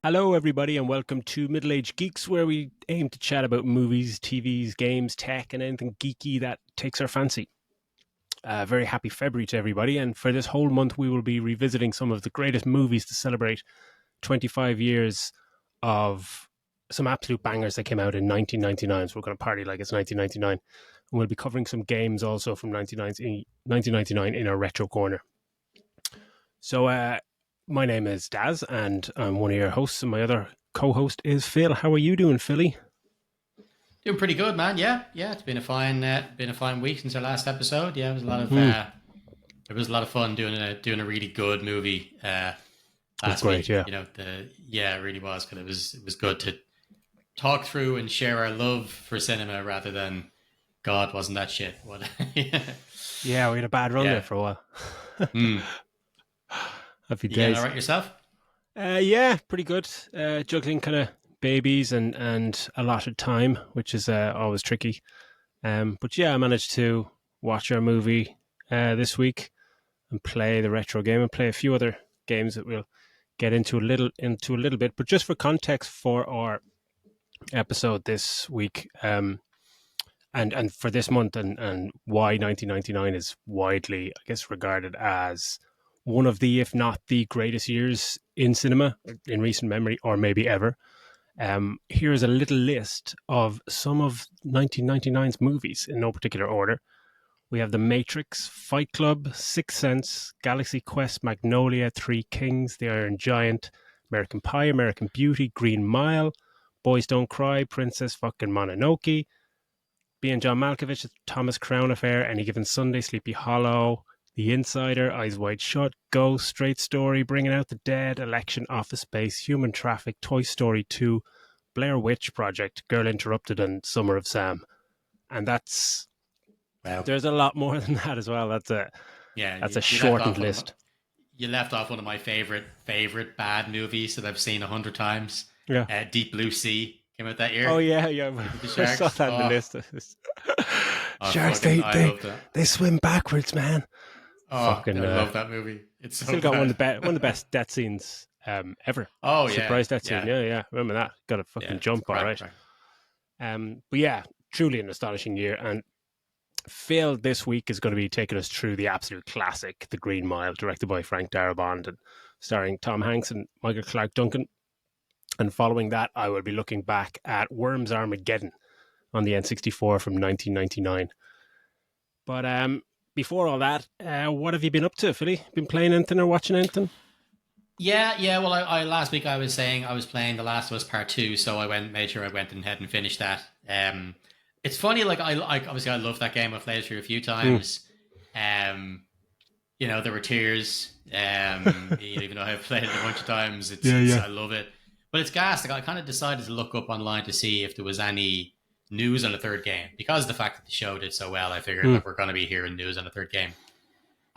Hello, everybody, and welcome to Middle Age Geeks, where we aim to chat about movies, TVs, games, tech, and anything geeky that takes our fancy. Very happy February to everybody, and for this whole month, we will be revisiting some of the greatest movies to celebrate 25 years of some absolute bangers that came out in 1999. So we're going to party like it's 1999. And we'll be covering some games also from 1999 in our retro corner. So, my name is Daz, and I'm one of your hosts, and my other co-host is Phil. How are you doing, Philly? Doing pretty good, man. Yeah. It's been a fine week since our last episode. Yeah, it was a lot of it was a lot of fun doing a really good movie That's last great, week. yeah. It really was because it was good to talk through and share our love for cinema rather than God wasn't that shit. What? Yeah, we had a bad run there Yeah. for a while. Mm. Happy You getting all days. right yourself? Yeah, pretty good. Juggling kind of babies and allotted time, which is always tricky. But yeah, I managed to watch our movie this week and play the retro game and play a few other games that we'll get into a little bit. But just for context for our episode this week, and for this month, and why 1999 is widely, I guess, regarded as one of the, if not the greatest years in cinema in recent memory, or maybe ever. Here's a little list of some of 1999's movies in no particular order. We have The Matrix, Fight Club, Sixth Sense, Galaxy Quest, Magnolia, Three Kings, The Iron Giant, American Pie, American Beauty, Green Mile, Boys Don't Cry, Princess fucking Mononoke, being John Malkovich, The Thomas Crown Affair, Any Given Sunday, Sleepy Hollow, The Insider, Eyes Wide Shut, Ghost, Straight Story, Bringing Out the Dead, Election, Office Space, Human Traffic, Toy Story 2, Blair Witch Project, Girl Interrupted, and Summer of Sam. And Well, there's a lot more than that as well. yeah. That's a You left shortened off one of my, list. you left off one of my favorite bad movies that I've seen 100 times. Yeah. Deep Blue Sea came out that year Oh yeah. with the I saw sharks. that in the Oh, list. I Sharks, fucking I love that. they swim backwards, man. Oh, Fucking I love that movie. It's so still got bad. one of the best death scenes ever. Oh yeah, Surprise death scene. yeah, Yeah. Remember that? Got a yeah. fucking It's jump, all right. crack. But yeah, truly an astonishing year. And Phil this week is going to be taking us through the absolute classic, The Green Mile, directed by Frank Darabont and starring Tom Hanks and Michael Clark Duncan. And following that, I will be looking back at Worms Armageddon on the N64 from 1999. But before all that, what have you been up to, Philly? Been playing anything or watching anything? Yeah. Well, I last week I was saying I was playing The Last of Us Part Two, so made sure I went ahead and finished that. It's funny, obviously I love that game. I've played it through a few times. There were tears. Even though I've played it a bunch of times, I love it. But it's gas. Like, I kind of decided to look up online to see if there was any news on the third game because of the fact that the show did so well. I figured that we're going to be hearing news on the third game,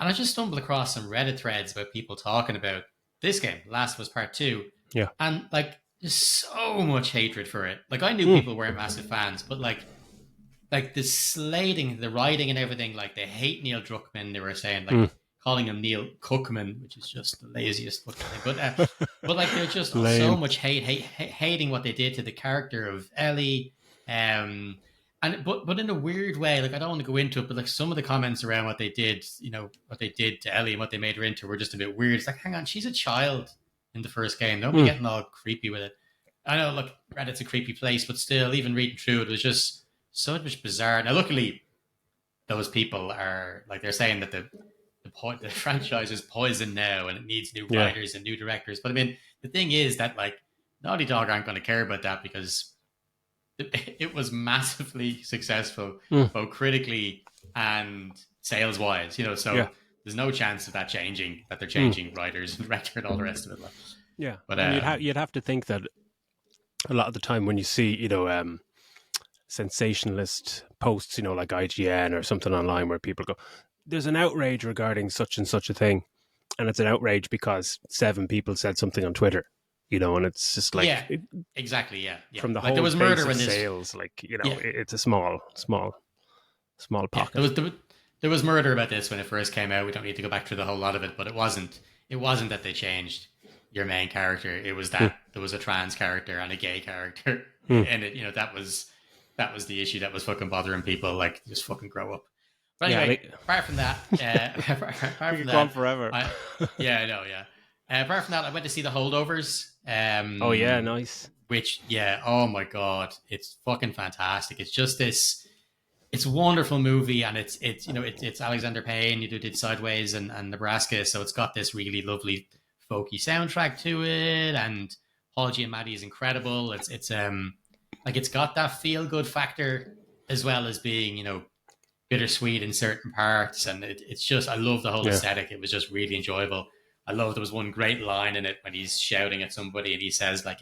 and I just stumbled across some Reddit threads about people talking about this game, Last of Us Part Two. Yeah. And like, there's so much hatred for it. Like, I knew people weren't massive fans, but like the slating, the writing, and everything. Like, they hate Neil Druckmann. They were saying calling him Neil Cookman, which is just the laziest fucking thing. But like, there's just so much hating what they did to the character of Ellie. But in a weird way, like, I don't want to go into it, but like, some of the comments around what they did, what they did to Ellie and what they made her into were just a bit weird. It's like, hang on, she's a child in the first game. Don't be getting all creepy with it. I know, look, Reddit's a creepy place, but still, even reading through it was just so much bizarre. Now, luckily, those people are like, they're saying that the franchise is poisoned now and it needs new writers and new directors. But I mean, the thing is that like Naughty Dog aren't going to care about that because it was massively successful, both critically and sales wise. So there's no chance of that changing. That they're changing writers and director and all the rest of it. Like. Yeah, But you'd have to think that a lot of the time when you see sensationalist posts, like IGN or something online where people go, there's an outrage regarding such and such a thing, and it's an outrage because 7 people said something on Twitter, and it's just like exactly, yeah. From the like, whole there was base murder of in this sales, it's a a small pocket. There was murder about this when it first came out. We don't need to go back through the whole lot of it, but it wasn't that they changed. your main character. It was Hmm. that there was a trans character and a gay character, Hmm. and it, that was the issue that was fucking bothering people. Like, just fucking grow up. But Yeah, anyway, like apart from that, apart we from could go on that, forever. yeah, I know, yeah. Apart from that, I went to see the Holdovers. Oh yeah, nice. Which, yeah, oh my god, it's fucking fantastic. It's just this, it's a wonderful movie, and it's Alexander Payne. You did Sideways and Nebraska, so it's got this really lovely folky soundtrack to it, and Paul Giamatti is incredible. It's like it's got that feel good factor as well as being bittersweet in certain parts, and it's just, I love the whole Yeah. aesthetic. It was just really enjoyable. I love, there was one great line in it when he's shouting at somebody and he says like,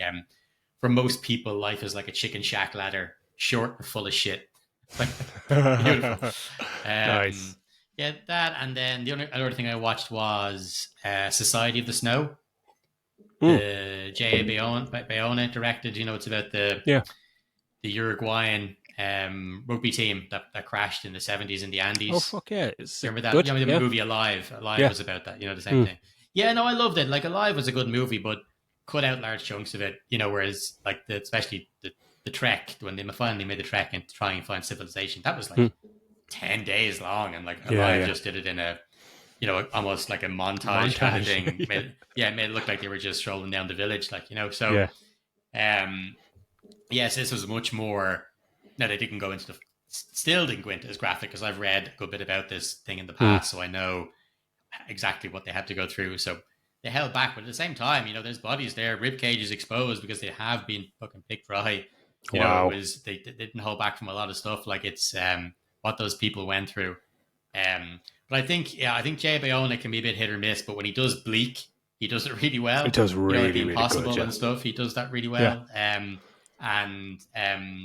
for most people, life is like a chicken shack ladder, short and full of shit. Like, beautiful. Nice. Yeah, that, and then the other thing I watched was Society of the Snow. Mm. J.A. Bayona directed. It's about Yeah. the Uruguayan rugby team that crashed in the 70s in the Andes. Oh fuck yeah! Is You it remember that? good? The Yeah. movie Alive. Alive Yeah. was about that. The same thing. Yeah, no, I loved it. Like, Alive was a good movie, but cut out large chunks of it. Whereas like especially the trek, when they finally made the trek and try and find civilization, that was like 10 days long, and like Alive just did it in a almost like a montage kind of thing. It made it look like they were just strolling down the village, like, so yes, this was much more. No, they didn't go into the still didn't go into as graphic, because I've read a good bit about this thing in the past, so I know exactly what they had to go through. So they held back, but at the same time, there's bodies there, rib cages exposed because they have been fucking picked dry. Wow. It was, they didn't hold back from a lot of stuff. Like, it's what those people went through. But I think Jay Bayona can be a bit hit or miss, but when he does Bleak, he does it really well. It does really, like the Impossible really good, and stuff. He does that really well. And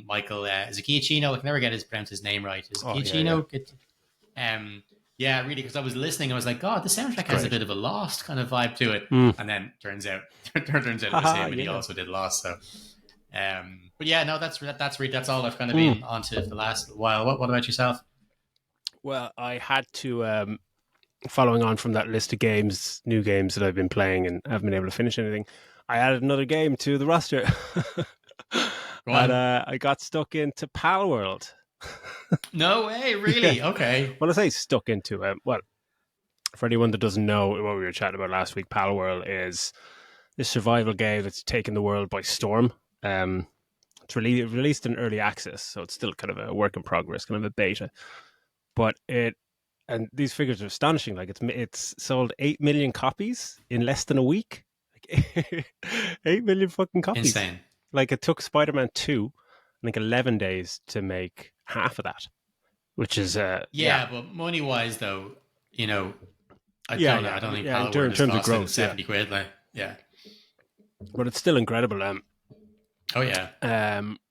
Michael Giacchino, I can never pronounce his name right. Is Giacchino? Yeah, really, because I was listening, I was like, God, the soundtrack has a bit of a Lost kind of vibe to it. And then turns out it was him, and he also did Lost. So, but yeah, no, that's all I've kind of been onto for the last while. What about yourself? Well, I had to, following on from that list of new games that I've been playing and haven't been able to finish anything, I added another game to the roster. And I got stuck into Pal World. No way, really? Yeah. Okay. Well, I say stuck into it. Well, for anyone that doesn't know what we were chatting about last week, Pal World is this survival game that's taken the world by storm. It's released in early access, so it's still kind of a work in progress, kind of a beta. But and these figures are astonishing. Like, it's sold 8 million copies in less than a week. Like 8 million fucking copies. Insane. Like, it took Spider-Man 2, I think, 11 days to make half of that, which is but money wise though, I don't think in terms of growth, 70 quid, like, but it's still incredible. Oh yeah.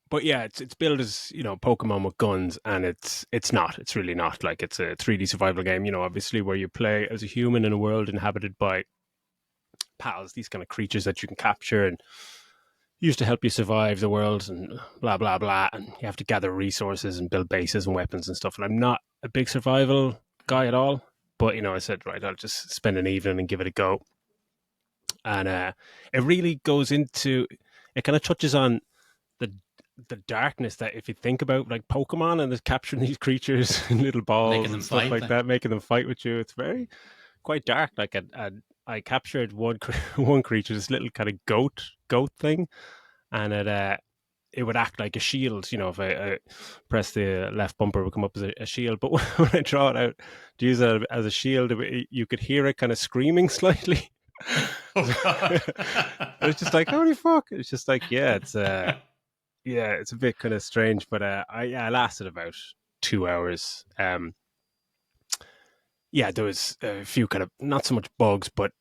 But yeah, it's billed as Pokemon with guns, and it's really not. Like, it's a 3D survival game. Obviously, where you play as a human in a world inhabited by pals, these kind of creatures that you can capture and used to help you survive the world, and blah blah blah, and you have to gather resources and build bases and weapons and stuff. And I'm not a big survival guy at all, but I said, right, I'll just spend an evening and give it a go. And it really goes into, it kind of touches on the darkness that, if you think about, like, Pokemon and capturing these creatures in little balls and stuff like that, making them fight with you, it's very quite dark. Like, I captured one creature, this little kind of goat thing, and it would act like a shield. If I press the left bumper, it would come up as a shield. But when I draw it out to use it as a shield, you could hear it kind of screaming slightly. Oh God. It's just like, holy fuck! It's just like, it's a bit kind of strange. But I lasted about 2 hours. There was a few kind of, not so much bugs, but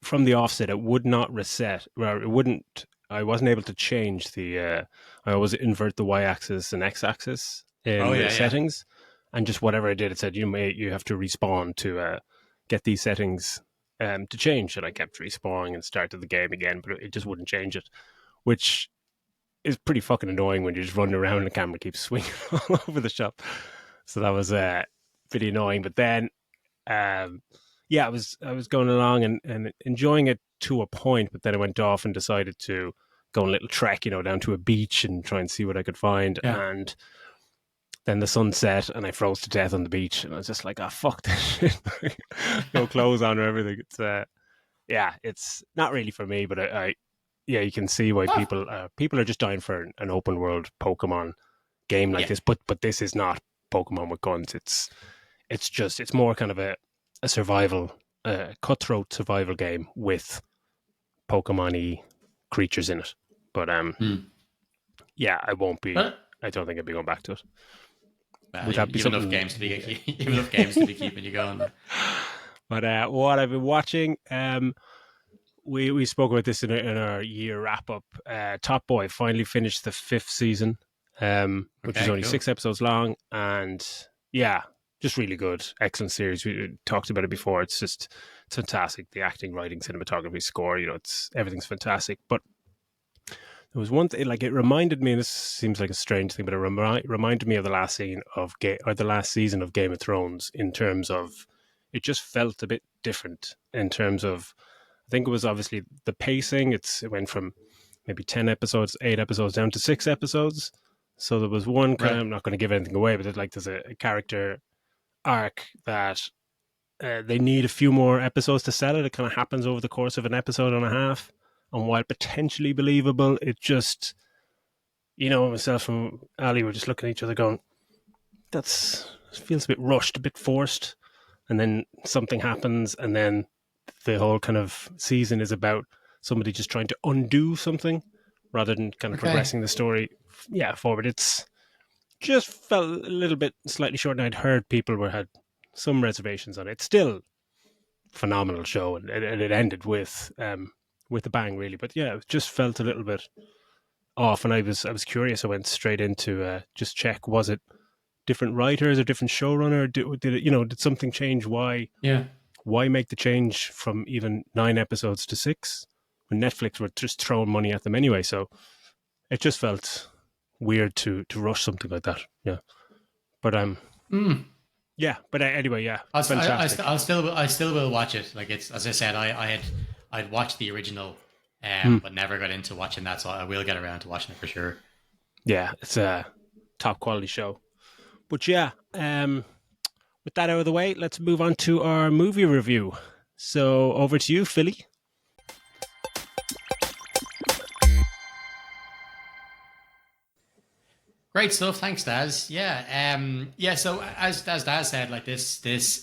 from the offset, it would not reset. Well, it wouldn't. I wasn't able to change I always invert the y-axis and x-axis in the settings, and just whatever I did, it said you have to respawn to get these settings to change. And I kept respawning and started the game again, but it just wouldn't change it, which is pretty fucking annoying when you're just running around and the camera keeps swinging all over the shop. So that was pretty annoying. But then yeah, I was going along and enjoying it to a point, but then I went off and decided to go on a little trek, down to a beach and try and see what I could find. Yeah. And then the sun set and I froze to death on the beach. And I was just like, oh, fuck this shit. No clothes on or everything. Yeah, it's not really for me, but yeah, you can see why Oh, people are just dying for an open world Pokemon game like yeah. this. But this is not Pokemon with guns. It's more kind of a survival, cutthroat survival game with Pokemon-y creatures in it. But Hmm. yeah, I won't be. But I don't think I'd be going back to it. well, Would that be you've enough something? games to be you've enough games to be keeping you going. But what I've been watching, we spoke about this in our year wrap up. Top Boy finally finished the 5th season, which is Okay, only cool. 6 episodes long, and yeah, just really good, excellent series. We talked about it before. It's fantastic. The acting, writing, cinematography, score. It's everything's fantastic. But there was one thing, like it reminded me. And this seems like a strange thing, but it reminded me of the last scene of the last season of Game of Thrones in terms of it just felt a bit different in terms of. I think it was obviously the pacing. It went from maybe 10 episodes, 8 episodes down to 6 episodes. So there was one kind of. Right. I'm not going to give anything away, but there's a character arc that they need a few more episodes to sell it. It kind of happens over the course of an episode and a half. And while potentially believable, it just, myself and Ali were just looking at each other going, that's feels a bit rushed, a bit forced. And then something happens, and then the whole kind of season is about somebody just trying to undo something rather than kind of Okay. progressing the story, forward. It's just felt a little bit slightly short, and I'd heard people had some reservations on it. It's still a phenomenal show, and it ended with a bang, really. But yeah, it just felt a little bit off, and I was curious. I went straight into just check, was it different writers or different showrunner? Did it, did something change? Yeah. Why make the change from even 9 episodes to 6 when Netflix were just throwing money at them anyway? So it just felt weird to rush something like that. Yeah, but Mm. yeah, but anyway, yeah, fantastic. I still will watch it. Like it's as I said, I'd watched the original, Mm, but never got into watching that. So I will get around to watching it for sure. yeah, it's a top quality show. But yeah, with that out of the way, let's move on to our movie review. So over to you, Philly. Great stuff. Thanks, Daz. Yeah. So as Daz said, like these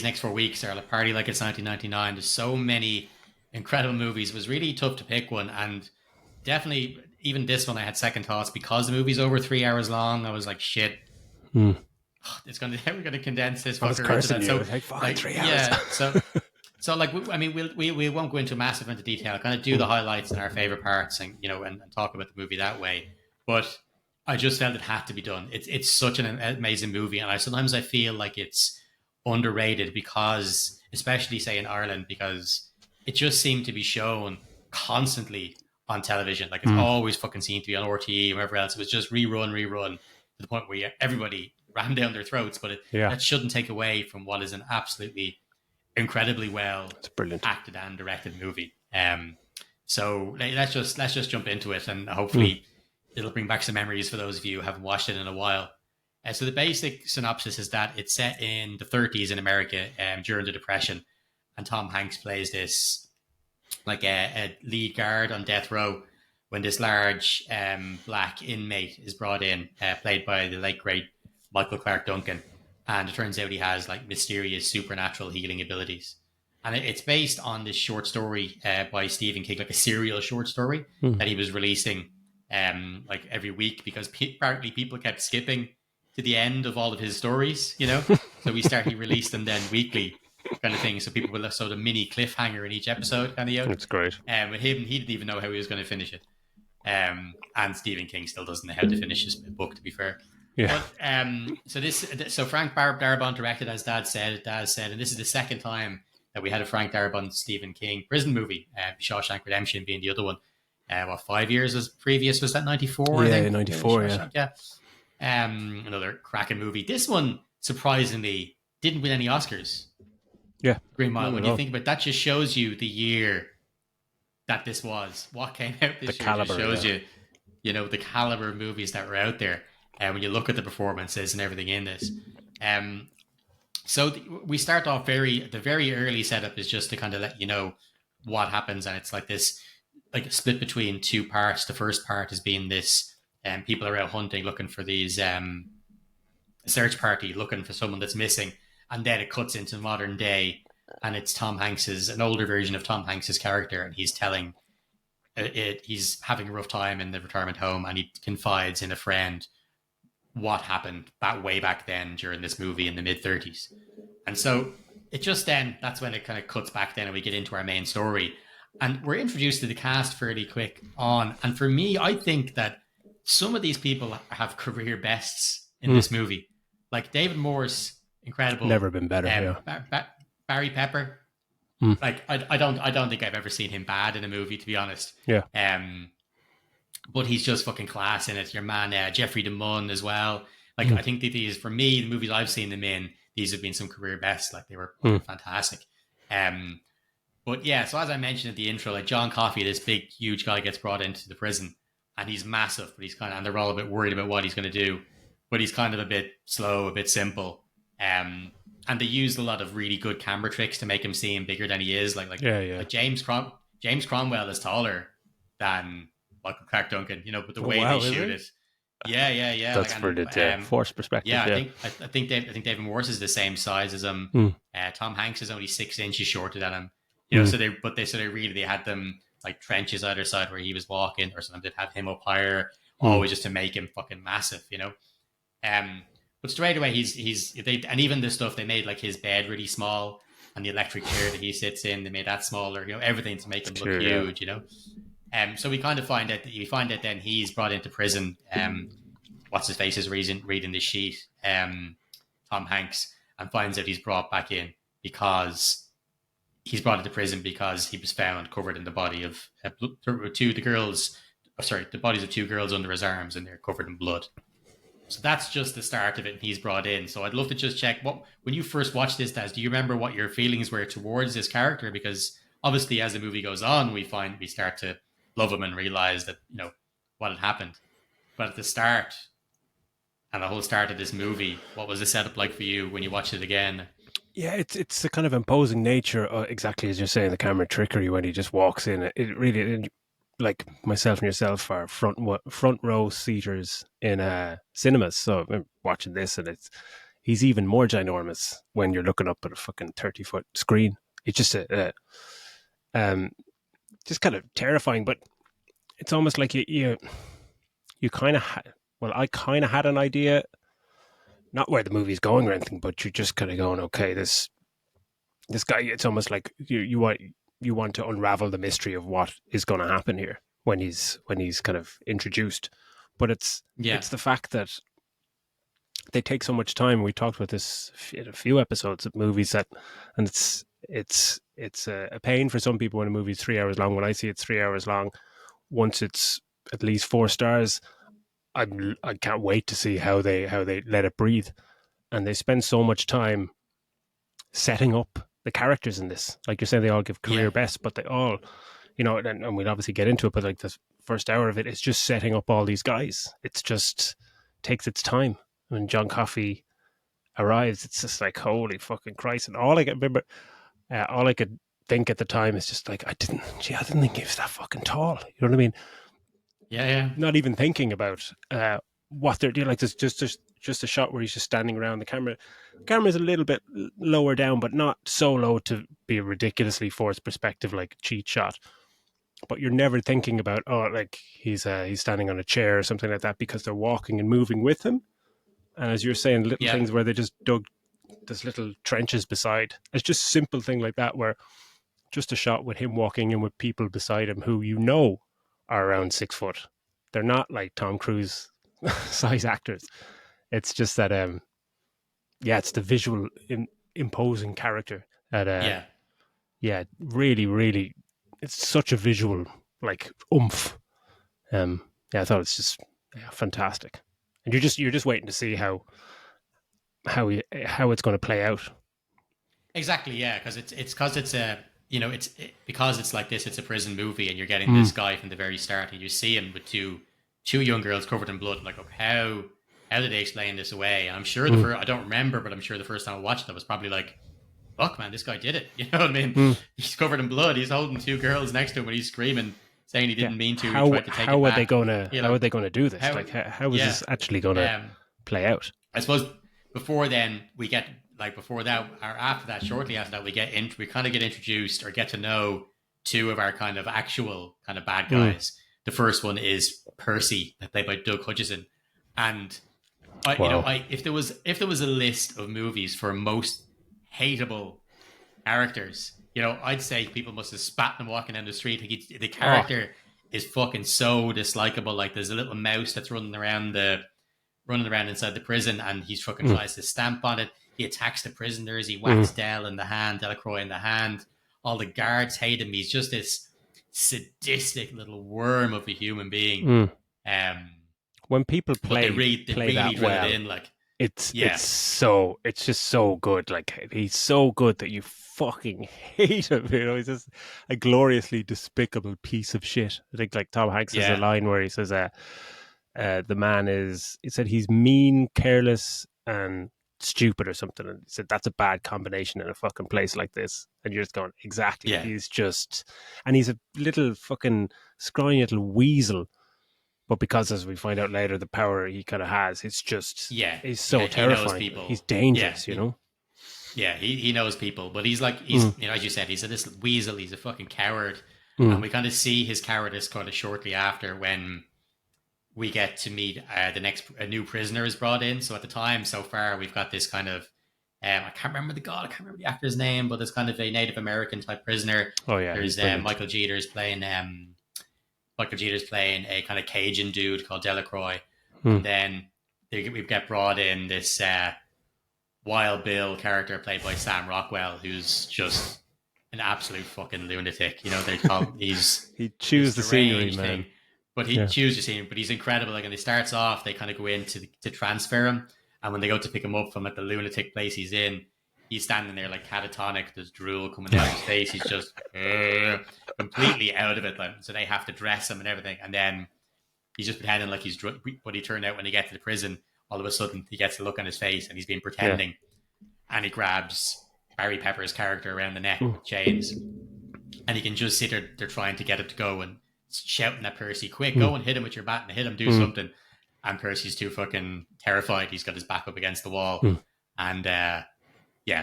next 4 weeks are a party like it's 1999. There's so many incredible movies. It was really tough to pick one, and definitely even this one I had second thoughts because the movie's over 3 hours long. I was like, shit, Mm. it's gonna we're gonna condense this I was fucker into cursing that. you. So It's like, fucking like 3 hours. yeah, so like I mean we won't go into massive into detail. Kind of do the highlights and our favorite parts, and and talk about the movie that way. But I just felt it had to be done. It's such an amazing movie, and I feel like it's underrated because, especially say in Ireland, because it just seemed to be shown constantly on television. Like it's Mm. always fucking seemed to be on RTE or wherever else. It was just rerun to the point where everybody ran down their throats. But Yeah, that shouldn't take away from what is an absolutely incredibly well it's brilliant. acted and directed movie. So let's just jump into it, and Mm. hopefully it'll bring back some memories for those of you who haven't watched it in a while. So the basic synopsis is that it's set in the 30s in America during the Depression, and Tom Hanks plays this like a lead guard on death row when this large black inmate is brought in, played by the late great Michael Clark Duncan, and it turns out he has like mysterious supernatural healing abilities. And it's based on this short story by Stephen King, like a serial short story Mm. that he was releasing like every week because apparently people kept skipping to the end of all of his stories. So he released them then weekly kind of thing. So people will sort of mini cliffhanger in each episode kind of. It's great. With him, he didn't even know how he was going to finish it. And Stephen King still doesn't know how to finish his book, to be fair. Yeah. But so Frank Darabont directed, as Dad said, and this is the second time that we had a Frank Darabont Stephen King prison movie. Shawshank Redemption being the other one. 5 years was previous? Was that 94? I Yeah, think 94. Yeah. Yeah. Another cracking movie. This one surprisingly didn't win any Oscars. Yeah. Green Mile. Not When at you all. think about that, just shows you the year that this was. What came out The this year just caliber, shows yeah. you, the caliber of movies that were out there. And when you look at the performances and everything in this, um, we start off the very early setup is just to kind of let you know what happens, and it's like this, like a split between two parts. The first part is being this, people are out hunting, looking for these, search party, looking for someone that's missing, and then it cuts into modern day, and it's an older version of Tom Hanks's character, and he's telling he's having a rough time in the retirement home, and he confides in a friend what happened way back then during this movie in the mid 30s. And so it just then, that's when it kind of cuts back then and we get into our main story. And we're introduced to the cast fairly quick on. And for me, I think that some of these people have career bests in Mm. this movie. Like David Morse, incredible. Never been better, yeah. Barry Pepper. Mm. Like I don't think I've ever seen him bad in a movie, to be honest. Yeah. But he's just fucking class in it. Your man, Jeffrey DeMunn as well. Like, I think that these, for me, the movies I've seen them in, these have been some career bests. Like, they were fantastic. But yeah, so as I mentioned at the intro, like John Coffey, this big, huge guy gets brought into the prison, and he's massive, but and they're all a bit worried about what he's going to do. But he's kind of a bit slow, a bit simple. And they used a lot of really good camera tricks to make him seem bigger than he is. Like James Cromwell is taller than Michael Clark Duncan, but the way they shoot it. Yeah. That's for the force perspective. Yeah, I think David Morse is the same size as him. Tom Hanks is only 6 inches shorter than him. So they had them like trenches either side where he was walking, or sometimes they'd have him up higher, always just to make him fucking massive. But straight away and even the stuff they made, like his bed really small, and the electric chair that he sits in, they made that smaller. Everything to make him look huge. So we kind of find out then he's brought into prison. What's his face is reading the sheet, Tom Hanks, and finds out he's brought back in because he's brought into prison because he was found covered in the body of the bodies of two girls under his arms, and they're covered in blood. So that's just the start of it, and he's brought in. So I'd love to just check, when you first watched this, Daz, do you remember what your feelings were towards this character? Because obviously as the movie goes on, we start to love him and realize that, what had happened. But at the start, and the whole start of this movie, what was the setup like for you when you watched it again? Yeah, it's the kind of imposing nature, exactly as you're saying, the camera trickery when he just walks in. It really, like myself and yourself, are front row seaters in cinemas. So I'm watching this, and he's even more ginormous when you're looking up at a fucking 30-foot screen. It's just just kind of terrifying, but it's almost like you kind of I kind of had an idea, not where the movie's going or anything, but you're just kind of going, okay, this guy, it's almost like you want to unravel the mystery of what is going to happen here when he's kind of introduced. But it's the fact that they take so much time. We talked about this in a few episodes of movies and it's a pain for some people when a movie's 3 hours long. When I see it's 3 hours long, once it's at least 4 stars, I can't wait to see how they let it breathe. And they spend so much time setting up the characters in this. Like you're saying, they all give career best, but they all, and we'll obviously get into it, but like the first hour of it is just setting up all these guys. It's just takes its time. When John Coffey arrives, it's just like, holy fucking Christ. And all I could think at the time is just like, I didn't think he was that fucking tall. You know what I mean? Yeah. Not even thinking about what they're doing. Like there's just a shot where he's just standing around. The camera's a little bit lower down, but not so low to be a ridiculously forced perspective, like a cheat shot. But you're never thinking about, like he's standing on a chair or something like that, because they're walking and moving with him. And as you're saying, little things where they just dug this little trenches beside. It's just a simple thing like that, where just a shot with him walking in with people beside him who are around 6 foot. They're not like Tom Cruise size actors. It's just that, it's the visual imposing character that, really, really, it's such a visual like oomph. I thought it's just fantastic, and you're just waiting to see how it's going to play out. Exactly, yeah, because it's a because it's like this. It's a prison movie, and you're getting this guy from the very start, and you see him with two young girls covered in blood. Like, okay, how did they explain this away? And I'm sure the Mm, first I don't remember, but I'm sure the first time I watched it, I was probably like, "Fuck, man, this guy did it." You know what I mean? mm. He's covered in blood. He's holding two girls next to him, and he's screaming, saying he Yeah. didn't mean to. He tried to take it back. You How know are they gonna do this? how? Like, how is Yeah. this actually gonna Um. play out? I suppose before then we get like before that or after that, shortly after that, we kind of get introduced or get to know two of our kind of actual kind of bad Mm. guys. The first one is Percy, played by Doug Hutchison, and Wow. if there was a list of movies for most hateable characters, I'd say people must have spat them walking down the street. Like the Oh. character is fucking so dislikable. Like there's a little mouse that's running around inside the prison, and he fucking Mm. tries to stamp on it. He attacks the prisoners. He Mm. whacks Delacroix in the hand. All the guards hate him. He's just this sadistic little worm of a human being. Mm. Um, When people but they play really that drill it well, in. Like, it's yeah, it's just so good. Like, he's so good that you fucking hate him. He's just a gloriously despicable piece of shit. I think like Tom Hanks has a yeah, line where he says, the man is. He said he's mean, careless, and stupid or something. And he said that's a bad combination in a fucking place like this. And you're just going, exactly. yeah, He's just, and he's a little fucking scrawny little weasel. But because, as we find out later, the power he kind of has, it's just, yeah, he's so yeah. He knows terrifying. He's people. Yeah, dangerous, you know? he knows people. But he's like Mm, as you said, he's a this weasel. He's a fucking coward, and mm. we kind of see his cowardice kind of shortly after when we get to meet a new prisoner is brought in. So at the time, so far, we've got this kind of I can't remember the actor's name, but there's kind of a Native American type prisoner. Oh, yeah, he's There's brilliant. Michael Jeter's playing a kind of Cajun dude called Delacroix, Mm, and then we get brought in this Wild Bill character played by Sam Rockwell, who's just an absolute fucking lunatic. They call he's he this chews the scenery, strange man. thing. But he Yeah. chooses him, but he's incredible. Like, and he starts off, they kind of go in to transfer him, and when they go to pick him up from the lunatic place he's in, he's standing there like catatonic. There's drool coming down his face. He's just completely out of it. Like, so they have to dress him and everything, and then he's just pretending like he's drunk. But he turned out when he gets to the prison, all of a sudden he gets a look on his face, and he's been Yeah. pretending, and he grabs Barry Pepper's character around the neck Mm, with chains, and he can just sit there. They're trying to get it to go and shouting at Percy, quick, mm, go and hit him with your bat and hit him, do mm, something. And Percy's too fucking terrified. He's got his back up against the wall. mm. And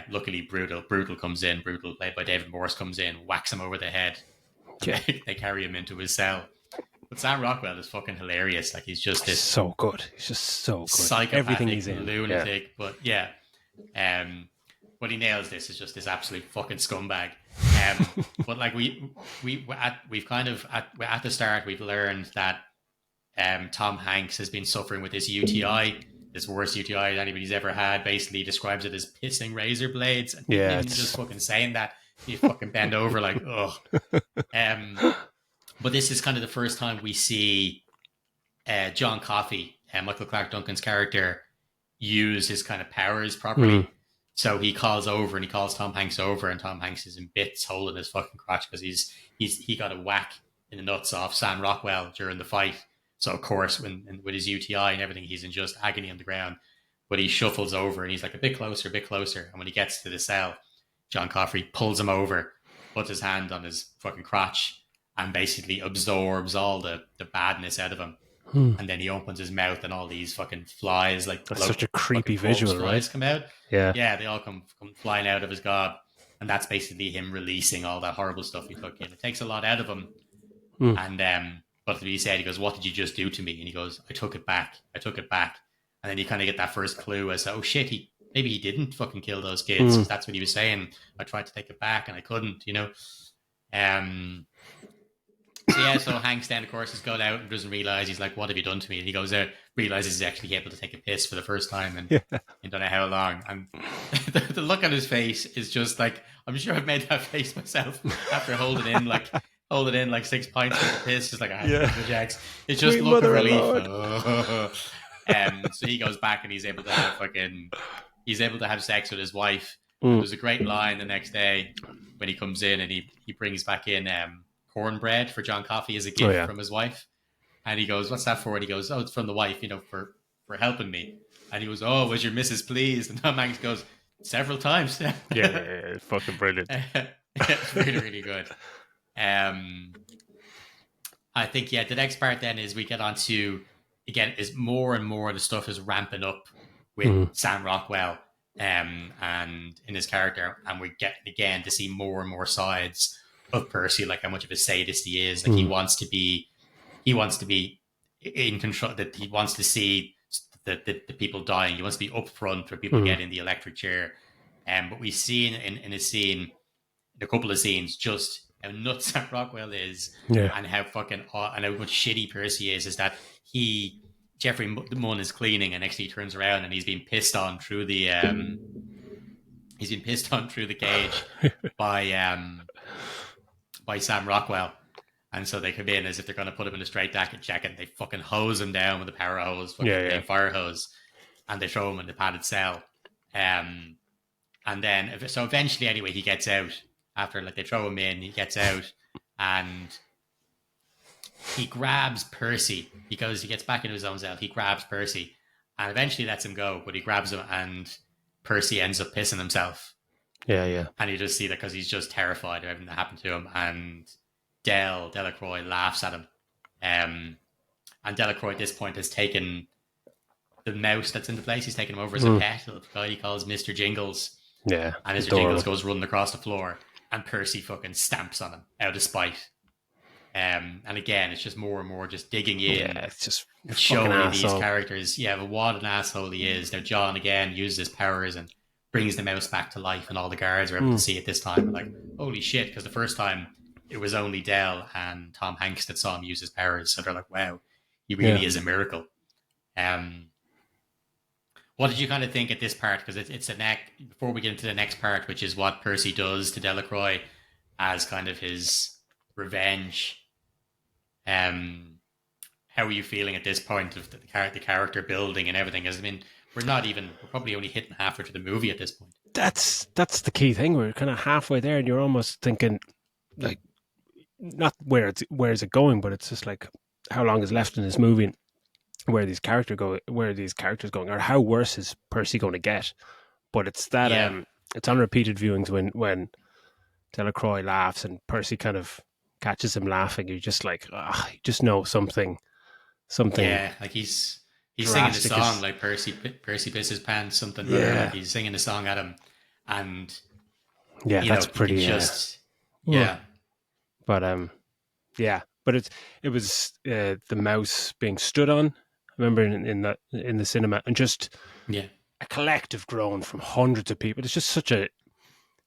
luckily Brutal comes in. Brutal, played by David Morse, comes in, whacks him over the head. And Yeah. they carry him into his cell. But Sam Rockwell is fucking hilarious. Like, he's just He's this so good. He's just so good. psychopathic Everything he's in. lunatic. Yeah. But yeah. But he nails this. Is just this absolute fucking scumbag. But like we've kind of at the start we've learned that Tom Hanks has been suffering with this UTI, this worst UTI that anybody's ever had. Basically, describes it as pissing razor blades, and Yeah. him just fucking saying that, you fucking bend over like, ugh. But this is kind of the first time we see John Coffey, Michael Clark Duncan's character, use his kind of powers properly. Mm. So he calls Tom Hanks over, and Tom Hanks is in bits, holding his fucking crotch because he got a whack in the nuts off Sam Rockwell during the fight. So of course, with his UTI and everything, he's in just agony on the ground. But he shuffles over, and he's like a bit closer. And when he gets to the cell, John Coffey pulls him over, puts his hand on his fucking crotch, and basically absorbs all the badness out of him. And then he opens his mouth, and all these fucking flies, like That's such a creepy visual, flies, right? come out. Yeah. Yeah, they all come flying out of his gob, and that's basically him releasing all that horrible stuff he took in. It takes a lot out of him, and but he said, he goes, "What did you just do to me?" And he goes, "I took it back. And then you kind of get that first clue as to, oh shit, maybe he didn't fucking kill those kids, because that's what he was saying. I tried to take it back and I couldn't, So Hanks then, of course, has gone out and doesn't realize. He's like, "What have you done to me?" And he goes out, realizes he's actually able to take a piss for the first time in don't know how long. And the look on his face is just like, I'm sure I've made that face myself after holding in like 6 pints of piss, just like Jacks. It's just look of relief. So he goes back and he's able to have sex with his wife. And Mm. there's a great line the next day when he comes in and he brings back in cornbread for John Coffey as a Oh gift yeah. from his wife. And he goes, "What's that for?" And he goes, "Oh, it's from the wife, for helping me." And he goes, "Oh, was your missus pleased?" And Tom Hanks goes, "Several times." Yeah. Fucking brilliant. It's really, really good. I think, yeah, the next part then is we get on to, again, is more and more the stuff is ramping up with Mm. Sam Rockwell and in his character, and we're getting again to see more and more sides of Percy, like how much of a sadist he is. Like Mm. he wants to be in control, that he wants to see the people dying. He wants to be up front for people Mm. getting the electric chair. But we see in a scene, in a couple of scenes, just how nuts that Rockwell is, Yeah. and how fucking and how much shitty Percy is. Is that Jeffrey Munn is cleaning, and actually turns around and he's being pissed on through the cage by Sam Rockwell. And so they come in as if they're going to put him in a straight jacket. They fucking hose him down with a power hose, Yeah. fucking Yeah. main fire hose, and they throw him in the padded cell. And then, so eventually, anyway, he gets out after, like, they throw him in. He gets out and he grabs Percy. He gets back into his own cell. He grabs Percy and eventually lets him go, but he grabs him and Percy ends up pissing himself. Yeah. Yeah. And you just see that because he's just terrified of everything that happened to him. And Delacroix laughs at him. And Delacroix at this point has taken the mouse that's in the place. He's taken him over as a pet. A guy he calls Mr. Jingles. Yeah. And Mr. Jingles goes running across the floor, and Percy fucking stamps on him out of spite. And again, it's just more and more just digging in. Yeah, it's just showing these characters, what an asshole he is. Now John again uses his powers and brings the mouse back to life, and all the guards are able to see it this time. Like, holy shit, because the first time it was only Del and Tom Hanks that saw him use his powers, so they're like, wow, he really is a miracle. What did you kind of think at this part? Because it's before we get into the next part, which is what Percy does to Delacroix as kind of his revenge. How are you feeling at this point of the character building and everything? Because, I mean, we're probably only hitting halfway through the movie at this point. That's the key thing. We're kind of halfway there, and you're almost thinking, like, not where is it going, but it's just like how long is left in this movie, and where these characters going, or how worse is Percy going to get. But it's that it's on repeated viewings when Delacroix laughs and Percy kind of catches him laughing. You're just like, you just know something. Yeah, like he's singing a song like Percy piss his pants, something. Yeah, like he's singing a song at him, and that's pretty. But it was the mouse being stood on. I remember in the cinema, and just a collective groan from hundreds of people. It's just such a,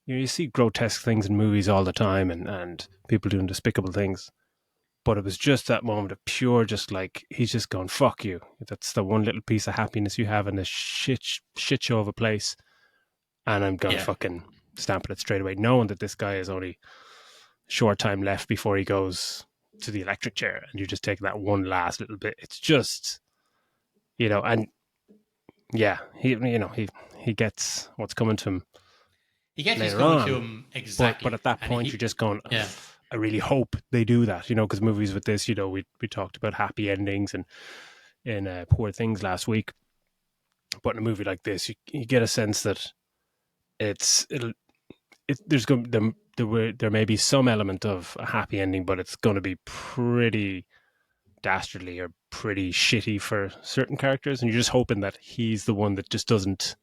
you see grotesque things in movies all the time, and people doing despicable things. But it was just that moment of pure, just like, he's just going, fuck you. That's the one little piece of happiness you have in this shit show of a place. And I'm going to fucking stamp it straight away, knowing that this guy has only short time left before he goes to the electric chair. And you just take that one last little bit. It's just, and he gets what's coming to him. He gets what's coming to him, exactly. But at that point, you're just going, I really hope they do that, because movies with this, we talked about happy endings and in Poor Things last week. But in a movie like this, you get a sense that there may be some element of a happy ending, but it's going to be pretty dastardly or pretty shitty for certain characters, and you're just hoping that he's the one that just doesn't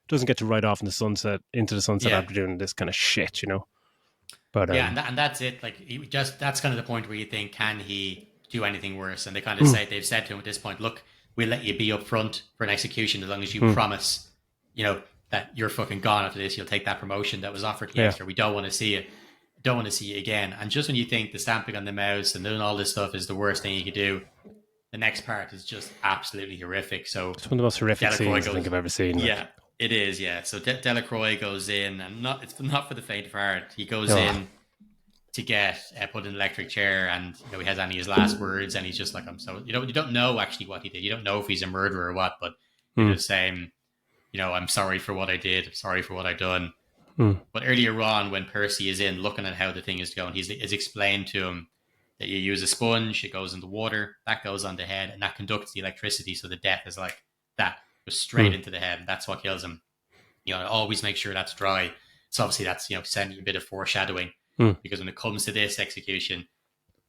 get to ride off into the sunset after doing this kind of shit, But and that's it. Like, that's kind of the point where you think, can he do anything worse? And they kind of they've said to him at this point, look, we'll let you be up front for an execution as long as you promise, that you're fucking gone after this. You'll take that promotion that was offered to you. We don't want to see it. Don't want to see you again. And just when you think the stamping on the mouse and doing all this stuff is the worst thing you could do, the next part is just absolutely horrific. So it's one of the most horrific scenes I think I've ever seen. Yeah, it is. Yeah. So Delacroix goes in, and it's not for the faint of heart. He goes in to get put in an electric chair, and he has any of his last words, and he's just like, you don't know actually what he did. You don't know if he's a murderer or what, but he's just saying, I'm sorry for what I did. I'm sorry for what I've done. Hmm. But earlier on, when Percy is in looking at how the thing is going, it's explained to him that you use a sponge, it goes in the water, that goes on the head, and that conducts the electricity. So the death is like that, goes straight Hmm. into the head, and that's what kills him. You know, always make sure that's dry. So obviously that's, you know, sending a bit of foreshadowing, Hmm. because when it comes to this execution,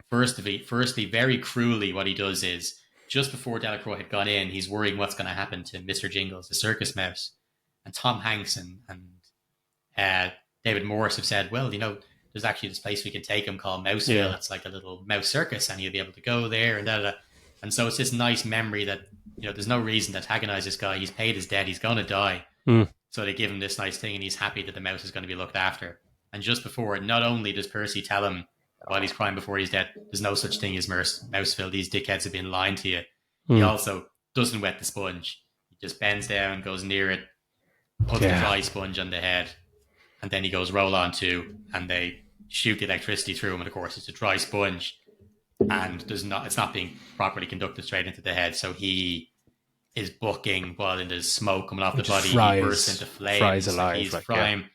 firstly, very cruelly, what he does is just before Delacroix had gone in, he's worrying what's going to happen to Mr. Jingles, the circus mouse, and Tom Hanks and uh, David Morris have said, well, you know, there's actually this place we can take him called Mouseville. Yeah. It's like a little mouse circus, and he'll be able to go there and da da. And so it's this nice memory that, you know, there's no reason to antagonize this guy. He's paid his debt. He's going to die. Hmm. So they give him this nice thing, and he's happy that the mouse is going to be looked after. And just before, not only does Percy tell him while he's crying before he's dead, there's no such thing as Mouseville. These dickheads have been lying to you. He Hmm. also doesn't wet the sponge. He just bends down, goes near it, puts the Yeah. dry sponge on the head, and then he goes roll on to, and they shoot the electricity through him. And of course, it's a dry sponge, and it's not being properly conducted straight into the head. So he is bucking while there's smoke coming off the body. He bursts into flames. Fries alive. He's Like, frying,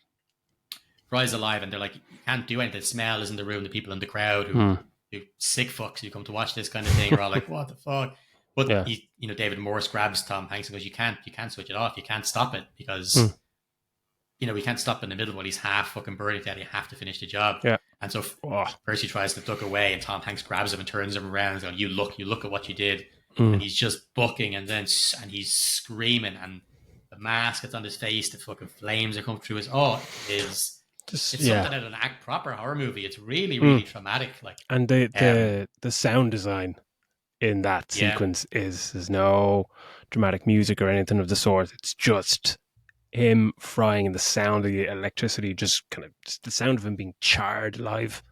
fries alive, and they're like, you can't do anything. The smell is in the room. The people in the crowd Hmm. who sick fucks who come to watch this kind of thing are all like, what the fuck? But Yeah. he, you know, David Morse grabs Tom Hanks and goes, you can't switch it off. You can't stop it because Hmm. you know, we can't stop in the middle while he's half fucking burning dead. You have to finish the job. Yeah. And so Oh. Percy tries to duck away, and Tom Hanks grabs him and turns him around and goes, you look at what you did. Hmm. And he's just bucking, and he's screaming, and the mask that's on his face, the fucking flames are coming through his. It's something out of an proper horror movie. It's really, really traumatic. Like, and the sound design in that Yeah. sequence is no dramatic music or anything of the sort. It's just him frying, and the sound of the electricity, just kind of just the sound of him being charred live.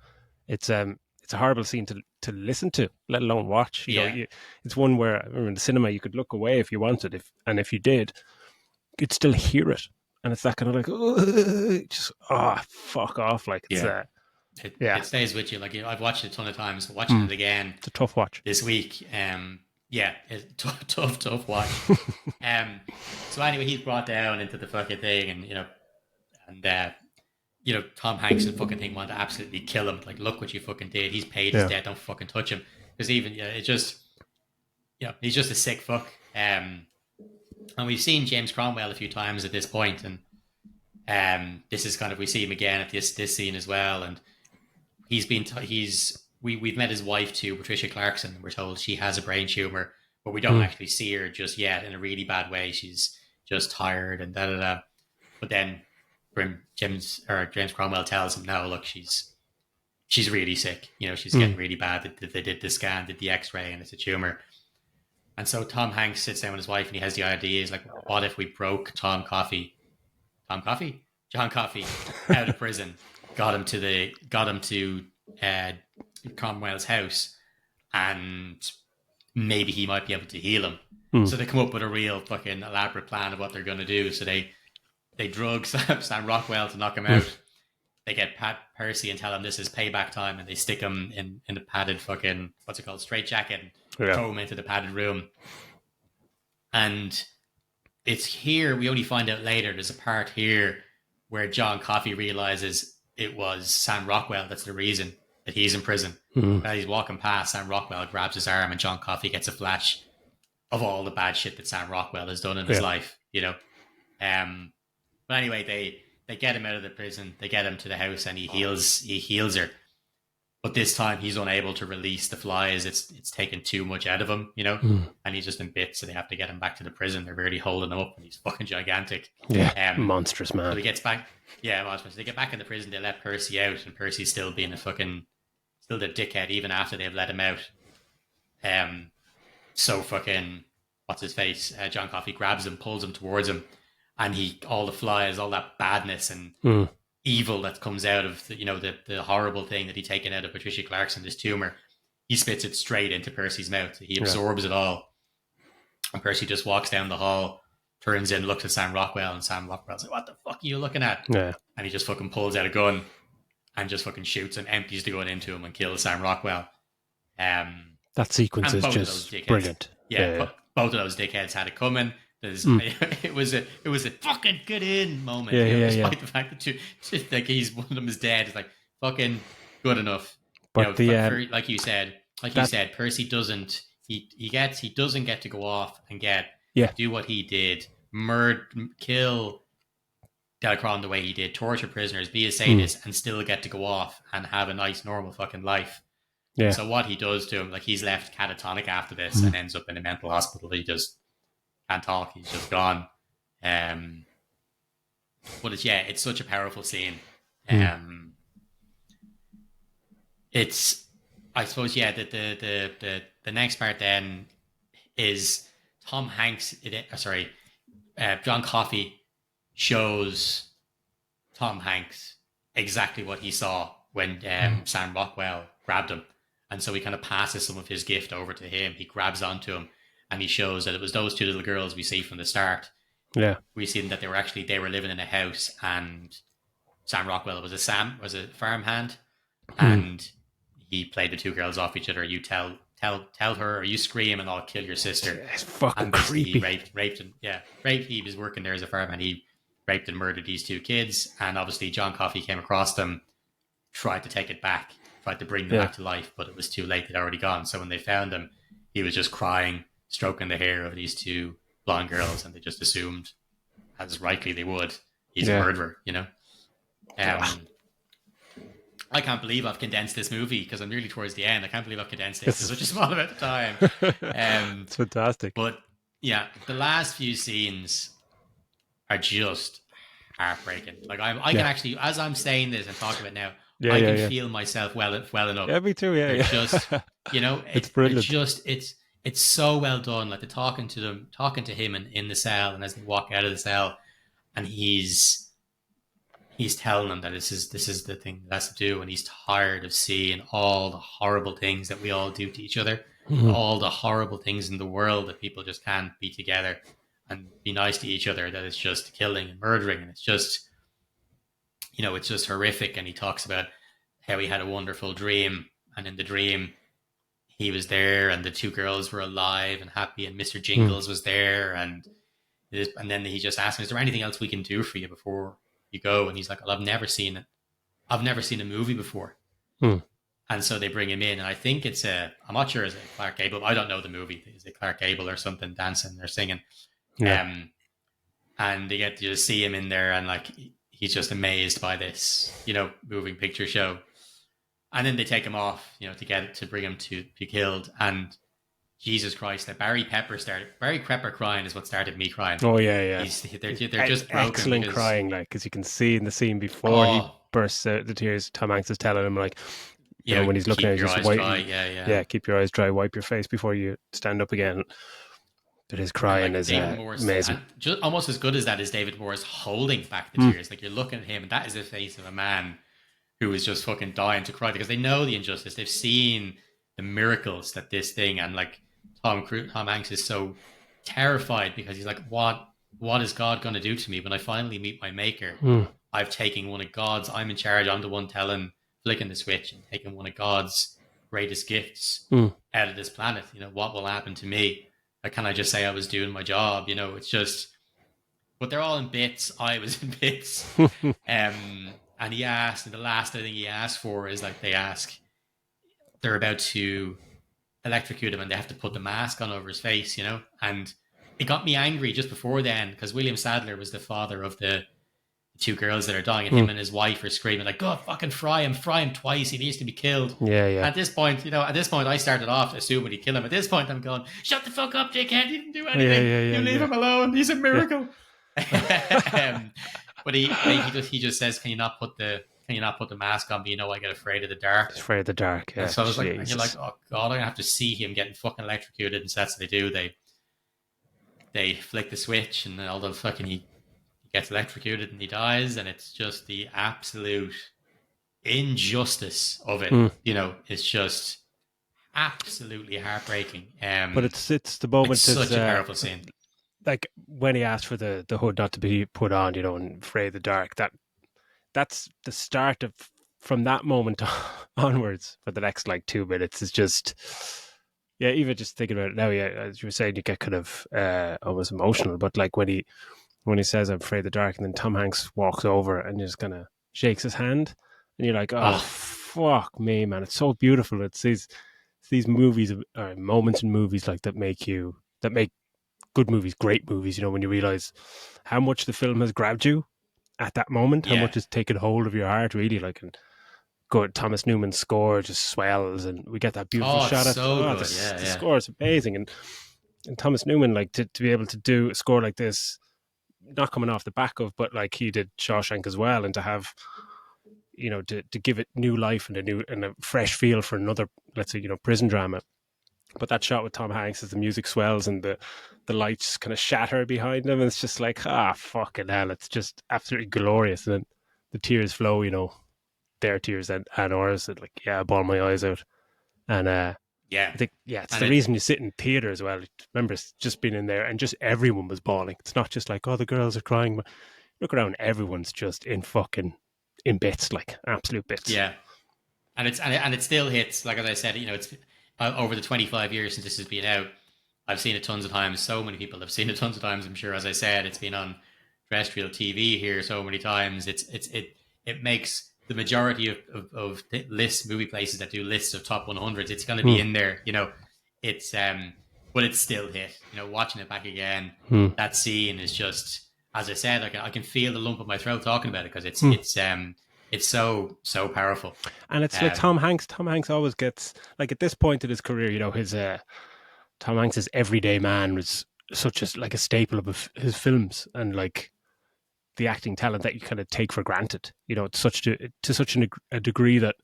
It's a horrible scene to listen to, let alone watch. You know, it's one where I remember in the cinema you could look away if you wanted, if you did, you'd still hear it, and it's that kind of like just fuck off, like it's it stays with you. Like, you know, I've watched it a ton of times. Watching it again, it's a tough watch this week. It's tough watch. So anyway, he's brought down into the fucking thing, and you know, Tom Hanks and fucking thing want to absolutely kill him. Like, look what you fucking did. He's paid his debt. Don't fucking touch him. Because even it's just, you know, he's just a sick fuck. And we've seen James Cromwell a few times at this point, and this is kind of, we see him again at this scene as well, and we've met his wife too, Patricia Clarkson, and we're told she has a brain tumor, but we don't actually see her just yet in a really bad way. She's just tired and da da da. But then James Cromwell tells him, no, look, she's really sick. You know, she's getting really bad. They did the scan, did the X-ray, and it's a tumor. And so Tom Hanks sits down with his wife, and he has the idea. He's like, what if we broke John Coffey out of prison, got him to Cromwell's house, and maybe he might be able to heal him. So they come up with a real fucking elaborate plan of what they're going to do. So they drug Sam Rockwell to knock him out. They get Percy and tell him this is payback time, and they stick him in the padded fucking, what's it called, straitjacket, and throw him into the padded room. And it's here, we only find out later, there's a part here where John Coffey realizes it was Sam Rockwell that's the reason that he's in prison. As he's walking past, Sam Rockwell grabs his arm, and John Coffey gets a flash of all the bad shit that Sam Rockwell has done in his life, you know. But anyway, they get him out of the prison, they get him to the house, and he heals her. But this time he's unable to release the flies. It's taken too much out of him, you know, and he's just in bits. So they have to get him back to the prison. They're really holding him up, and he's fucking gigantic. Monstrous man. So he gets back. Yeah, monstrous. They get back in the prison. They let Percy out, and Percy's still being still the dickhead even after they've let him out. So fucking what's his face? John Coffey grabs him, pulls him towards him, and all the flies, all that badness and evil that comes out of the horrible thing that he'd taken out of Patricia Clarkson, this tumor, he spits it straight into Percy's mouth. He absorbs it all, and Percy just walks down the hall, turns in, looks at Sam Rockwell, and Sam Rockwell's like, "What the fuck are you looking at?" And he just fucking pulls out a gun and just fucking shoots him, empties the gun into him, and kills Sam Rockwell. That sequence is just brilliant. Both of those dickheads had it coming. Because Mm. it was a fucking get in moment, Yeah, yeah, yeah. despite the fact that like he's one of them is dead. It's like fucking good enough, But the for like you that said, Percy doesn't he doesn't get to go off and get yeah. do what he did, murder, kill Delacroix the way he did, torture prisoners, be a Mm. sadist, and still get to go off and have a nice normal fucking life. And Yeah. so what he does to him, like he's left catatonic after this Mm. and ends up in a mental hospital. He just can't talk. He's just gone. Um, but it's such a powerful scene. Mm. It's, I suppose, the next part then is Tom Hanks. John Coffey shows Tom Hanks exactly what he saw when Sam Rockwell grabbed him. And so he kind of passes some of his gift over to him. He grabs onto him and he shows that it was those two little girls we see from the start. Yeah. We see that they were living in a house, and Sam Rockwell was a farmhand, and he played the two girls off each other. You tell her, or you scream, and I'll kill your sister. It's fucking And basically, creepy. he raped and raped. He was working there as a farmhand. He raped and murdered these two kids, and obviously John Coffey came across them, tried to take it back, tried to bring them back to life, but it was too late. They'd already gone. So when they found them, he was just crying, stroking the hair of these two blonde girls, and they just assumed, as rightly they would, he's a murderer. I can't believe I've condensed this movie because I'm nearly towards the end. I can't believe I've condensed it in such a small amount of time. It's fantastic. But yeah, the last few scenes are just heartbreaking. Like I can actually, as I'm saying this and talking about it now, I can feel myself well enough. Yeah, me too. Yeah, It's just, it's brilliant. It's so well done. Like they're talking to him in the cell, and as they walk out of the cell, and he's telling them that this is the thing that has to do, and he's tired of seeing all the horrible things that we all do to each other, all the horrible things in the world that people just can't be together and be nice to each other, that it's just killing and murdering, and it's just horrific. And he talks about how he had a wonderful dream, and in the dream he was there and the two girls were alive and happy, and Mr. Jingles was there, and then he just asked me, is there anything else we can do for you before you go? And he's like, well, I've never seen a movie before. And so they bring him in, and I think I'm not sure, is it Clark Gable? I don't know the movie. Is it Clark Gable or something dancing or singing? And they get to just see him in there, and like he's just amazed by this, moving picture show. And then they take him off, to bring him to be killed. And Jesus Christ, that Barry Pepper crying is what started me crying. Oh yeah. They're just broken. Excellent crying, like, because you can see in the scene before he bursts out the tears. Tom Hanks is telling him, like, when he's looking at it, just wipe, keep your eyes dry, wipe your face before you stand up again. But his crying is amazing. Just almost as good as that is David Morris holding back the tears. Like, you're looking at him, and that is the face of a man who is just fucking dying to cry, because they know the injustice. They've seen the miracles that this thing, and like Tom Hanks is so terrified because he's like, what is God going to do to me when I finally meet my maker? I've taken one of God's, I'm in charge, I'm the one flicking the switch and taking one of God's greatest gifts out of this planet. What will happen to me? Or can I just say I was doing my job? It's just, but they're all in bits. I was in bits. And he asked, and the last thing he asked for is, like, they're about to electrocute him and they have to put the mask on over his face, and it got me angry just before then, because William Sadler was the father of the two girls that are dying, and him and his wife are screaming like, God, fucking fry him twice, he needs to be killed. At this point I started off assuming he'd kill him. At this point I'm going, shut the fuck up, dickhead, he didn't do anything. You leave him alone, he's a miracle. But he just says, can you not put the mask on me? I get afraid of the dark. Afraid of the dark. Yeah. And so I was like, and you're like, oh God, I'm gonna have to see him getting fucking electrocuted. And so that's what they do. They flick the switch, and although fucking he gets electrocuted and he dies, and it's just the absolute injustice of it. It's just absolutely heartbreaking. But it's the moment. It's such a powerful scene. Like when he asked for the hood not to be put on, and afraid of the dark. That's the start of, from that moment onwards, for the next like 2 minutes, is just Yeah, even just thinking about it now, yeah, as you were saying, you get kind of almost emotional. But like when he says, "I'm afraid of the dark," and then Tom Hanks walks over and just kind of shakes his hand, and you're like, "Oh Oh, fuck me, man! It's so beautiful." It's these movies or moments in movies like that make good movies great movies. You know, when you realize how much the film has grabbed you at that moment, how yeah. much has taken hold of your heart, really. Like, and good Thomas Newman's score just swells, and we get that beautiful Oh, it's shot at so good. Yeah, the yeah. score is amazing, and Thomas Newman, like to be able to do a score like this, not coming off the back of, but like he did Shawshank as well, and to have to give it new life and a fresh feel for another, let's say, prison drama. But that shot with Tom Hanks as the music swells and the lights kind of shatter behind him, and it's just like, fucking hell, it's just absolutely glorious. And then the tears flow, their tears and ours. And like, yeah, I bawl my eyes out. And Yeah. I think, yeah, it's And the it, reason you sit in theater as well. Remember, it's just being in there and just everyone was bawling. It's not just like, oh, the girls are crying. But look around, everyone's just in bits, like absolute bits. yeah. And it still hits. Like as I said, it's over the 25 years since this has been out. I've seen it tons of times. So many people have seen it tons of times. I'm sure, as I said, it's been on terrestrial TV here so many times. It makes the majority of lists, movie places that do lists of top 100s. It's going to be Hmm. in there. It's but it's still hit. Watching it back again, Hmm. that scene is just, as I said, I can feel the lump in my throat talking about it because Hmm. it's so powerful. And it's like Um, Tom Hanks. Tom Hanks always gets, like, at this point in his career, his Tom Hanks's Everyday Man was such like a staple of his films, and like the acting talent that you kind of take for granted. It's to such a degree that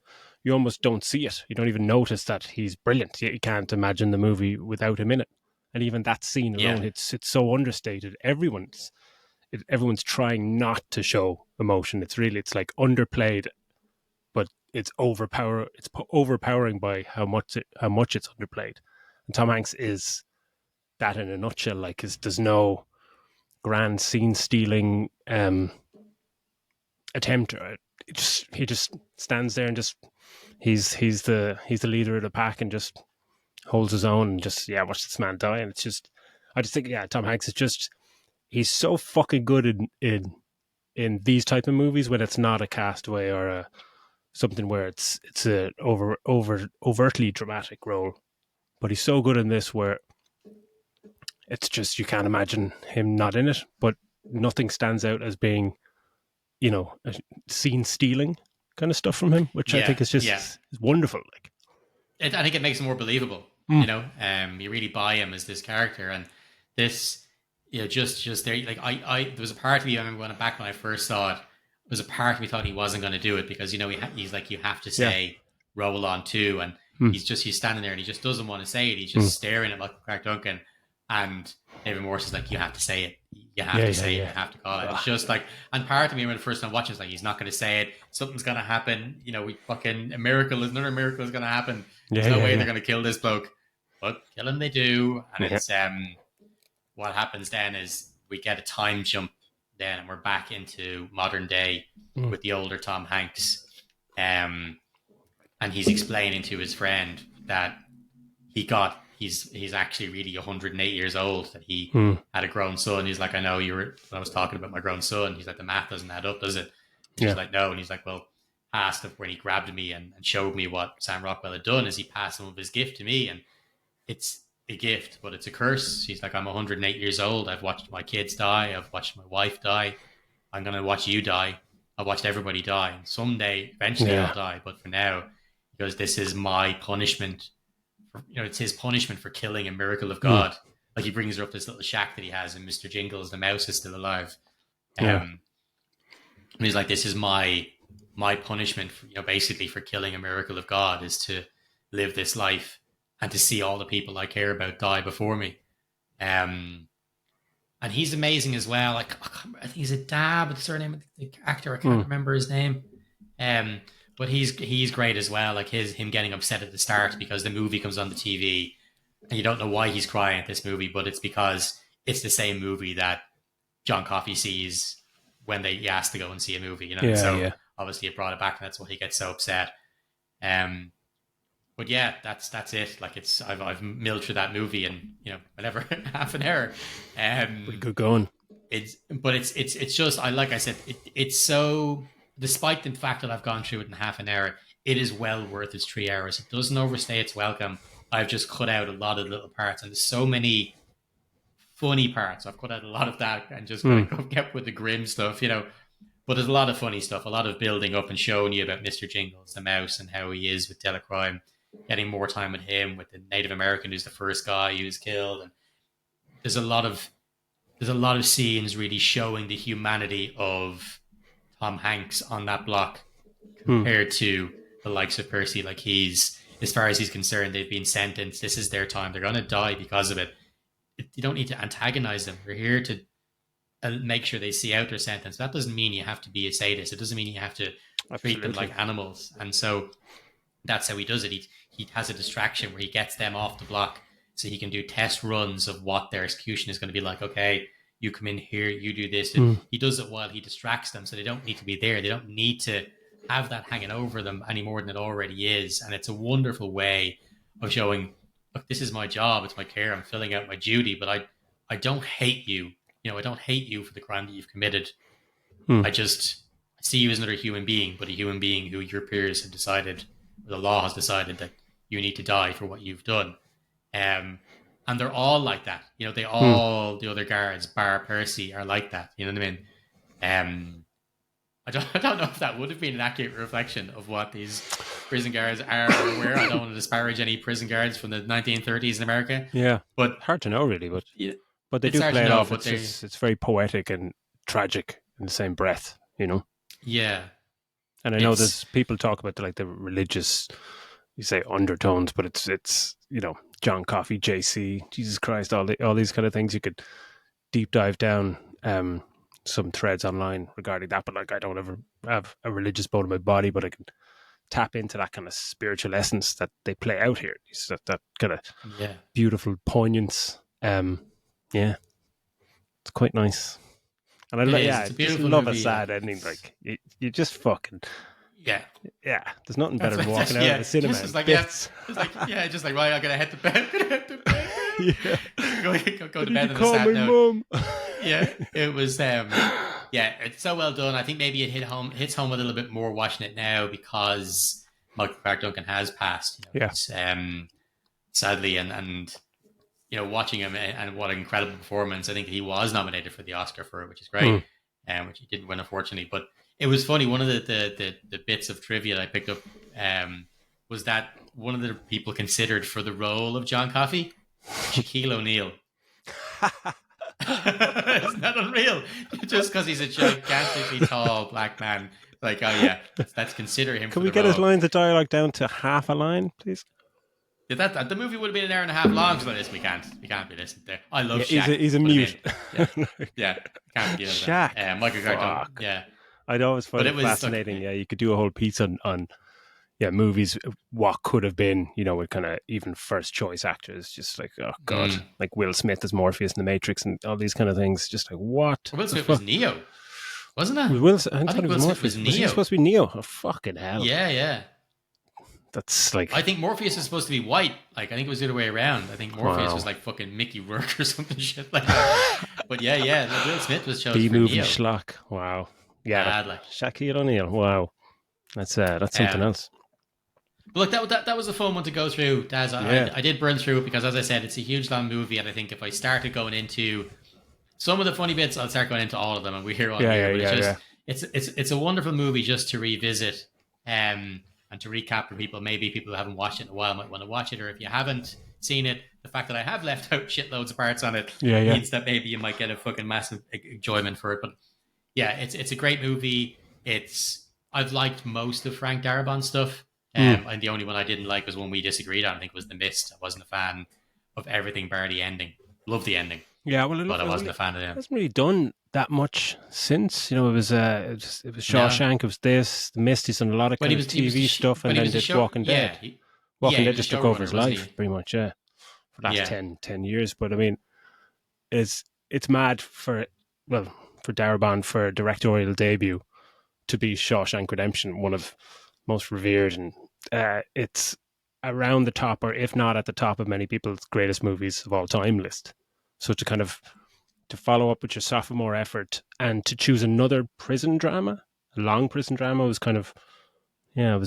you almost don't see it. You don't even notice that he's brilliant. You can't imagine the movie without him in it. And even that scene yeah, alone, it's so understated. Everyone's trying not to show emotion. It's like underplayed, but it's overpowering by how much it's underplayed. And Tom Hanks is that in a nutshell. Like, there's no grand scene stealing attempt. He just stands there and just he's the leader of the pack and just holds his own and just, yeah, watch this man die. And it's just, I just think, yeah, Tom Hanks is just, he's so fucking good in these type of movies when it's not a Castaway or something where it's a overtly dramatic role. But he's so good in this where it's just, you can't imagine him not in it. But nothing stands out as being, a scene stealing kind of stuff from him, which I yeah, think is yeah. just is wonderful. Like, I think it makes it more believable. mm, You really buy him as this character, and this, just there. Like there was a part of me. I remember back when I first saw it. There was a part of me thought he wasn't going to do it because he's like, you have to yeah, say roll on two, and mm, he's standing there and he just doesn't want to say it. He's mm, just staring at Michael Clark Duncan, and David Morse is like, you have to say it. You have yeah, to yeah, say it. yeah. You have to call it. It's Ugh. just like, and part of me when the first time watching, it's like, he's not going to say it. Something's going to happen. We fucking another miracle is going to happen. Yeah, There's no yeah, way they're yeah, going to kill this bloke, but kill him they do. And yeah. it's what happens then is we get a time jump then, and we're back into modern day Mm, with the older Tom Hanks, um, and he's explaining to his friend that he's actually really 108 years old. That he mm, had a grown son. He's like, I know you were when I was talking about my grown son. He's like, the math doesn't add up, does it? And he's yeah, like, no. And he's like, well, past of when he grabbed me and showed me what Sam Rockwell had done is he passed some of his gift to me, and it's a gift, but it's a curse. He's like, I'm 108 years old. I've watched my kids die. I've watched my wife die. I'm gonna watch you die. I've watched everybody die. And someday, eventually, I'll yeah, die. But for now, because this is my punishment. It's his punishment for killing a miracle of mm, God. Like he brings her up this little shack that he has, and Mr. Jingles, the mouse, is still alive. yeah, And he's like, this is my punishment, for, basically for killing a miracle of God is to live this life and to see all the people I care about die before me. Um, and he's amazing as well. Like I think he's a dab with the surname of the actor. I can't mm, remember his name. Um, but he's great as well. Like him getting upset at the start because the movie comes on the TV and you don't know why he's crying at this movie, but it's because it's the same movie that John Coffey sees when he asked to go and see a movie, and yeah, so yeah. obviously it brought it back, and that's why he gets so upset. Um, but yeah, that's it. Like I've milled through that movie in whatever half an hour. Pretty Um, good going. it's just I like I said it's so despite the fact that I've gone through it in half an hour, it is well worth its 3 hours. It doesn't overstay its welcome. I've just cut out a lot of little parts, and there's so many funny parts. I've cut out a lot of that and just kind Mm. of kept with the grim stuff. But there's a lot of funny stuff, a lot of building up and showing you about Mr. Jingles, the mouse, and how he is with Delacroix, getting more time with him, with the Native American who's the first guy who's killed. And there's a lot of scenes really showing the humanity of Tom Hanks on that block Mm. compared to the likes of Percy. Like he's, as far as he's concerned, they've been sentenced. This is their time. They're going to die because of it. You don't need to antagonize them. We're here to make sure they see out their sentence. That doesn't mean you have to be a sadist. It doesn't mean you have to treat them Absolutely. like animals. And so that's how he does it. He has a distraction where he gets them off the block so he can do test runs of what their execution is going to be like. Okay, you come in here, you do this. Mm. He does it while he distracts them, so they don't need to be there. They don't need to have that hanging over them any more than it already is. And it's a wonderful way of showing, look, this is my job, it's my care, I'm filling out my duty, but I don't hate you. I don't hate you for the crime that you've committed. Mm. I just see you as another human being, but a human being who your peers have decided, or the law has decided that you need to die for what you've done. And they're all like that. They Mm. all, the other guards, bar Percy, are like that. You know what I mean? I don't know if that would have been an accurate reflection of what these prison guards are or were. I don't want to disparage any prison guards from the 1930s in America. Yeah, But hard to know really, but they it's do hard play to it know. off. But It's very poetic and tragic in the same breath, yeah, And I know it's there's people talk about the religious, you say undertones, but it's John Coffey, JC, Jesus Christ, all these kind of things. You could deep dive down some threads online regarding that, but I don't ever have a religious bone in my body, but I can tap into that kind of spiritual essence that they play out here. That kind of yeah. beautiful poignance. Yeah, it's quite nice. And It is. I It's a just beautiful love a movie. sad ending. Like you just fucking Yeah. There's nothing better than walking out yeah. of the cinema. Just And like bits. just like right. I gotta head to bed. Yeah. go to bed on a Call sad my note. mum. Yeah, it was. Yeah, it's so well done. I think maybe it hits home a little bit more watching it now because Michael Clark Duncan has passed. Yeah. Sadly, and watching him and what an incredible performance. I think he was nominated for the Oscar for it, which is great, which he didn't win, unfortunately. But it was funny. One of the bits of trivia that I picked up was that one of the people considered for the role of John Coffey, Shaquille O'Neal. Isn't that unreal? Just because he's a gigantically tall black man. Like, oh yeah, let's consider him. Can for we the get role. his lines of dialogue down to half a line, please? Yeah, the movie would have been an hour and a half long. So this we can't be listening there. I love Shaq. He's a mute. Yeah, can't be Shaq. Michael Clark. Yeah, I'd always find it fascinating. Yeah, you could do a whole piece on movies, what could have been, with kind of even first choice actors, just like, oh god, like Will Smith as Morpheus in The Matrix and all these kind of things, just like what? Will Smith was Neo, wasn't it? I think Will Smith was Neo. Was he supposed to be Neo? Oh fucking hell! Yeah. That's like, I think Morpheus is supposed to be white. Like I think it was the other way around. I think Morpheus was like fucking Mickey Rourke or something shit like that. But yeah, Will Smith was chosen for B-movie Neo. schlock. Wow. Yeah, Shaquille O'Neal. Wow, that's something else. But look, that was a fun one to go through, Daz. I did burn through it because, as I said, it's a huge long movie, and I think if I started going into some of the funny bits, I'll start going into all of them, and we hear on here. But it's a wonderful movie just to revisit and to recap for people. Maybe people who haven't watched it in a while might want to watch it, or if you haven't seen it, the fact that I have left out shitloads of parts on it means that maybe you might get a fucking massive enjoyment for it. But yeah, it's a great movie. I've liked most of Frank Darabont stuff. And the only one I didn't like was one we disagreed on. I think was The Mist. I wasn't a fan of everything bar the ending. Love the ending. Yeah, but I wasn't a fan of them. Hasn't really done that much since. It was Shawshank. It was this. The Mist. He's done a lot of kind of TV stuff, and then did Walking Dead. Walking Dead just took over his life, pretty much. Yeah, for the last 10 years. But I mean, it's mad for Darabont for a directorial debut to be Shawshank Redemption, one of most revered, and it's around the top, or if not at the top of many people's greatest movies of all time list. So to kind of to follow up with your sophomore effort and to choose another prison drama, a long prison drama, was kind of it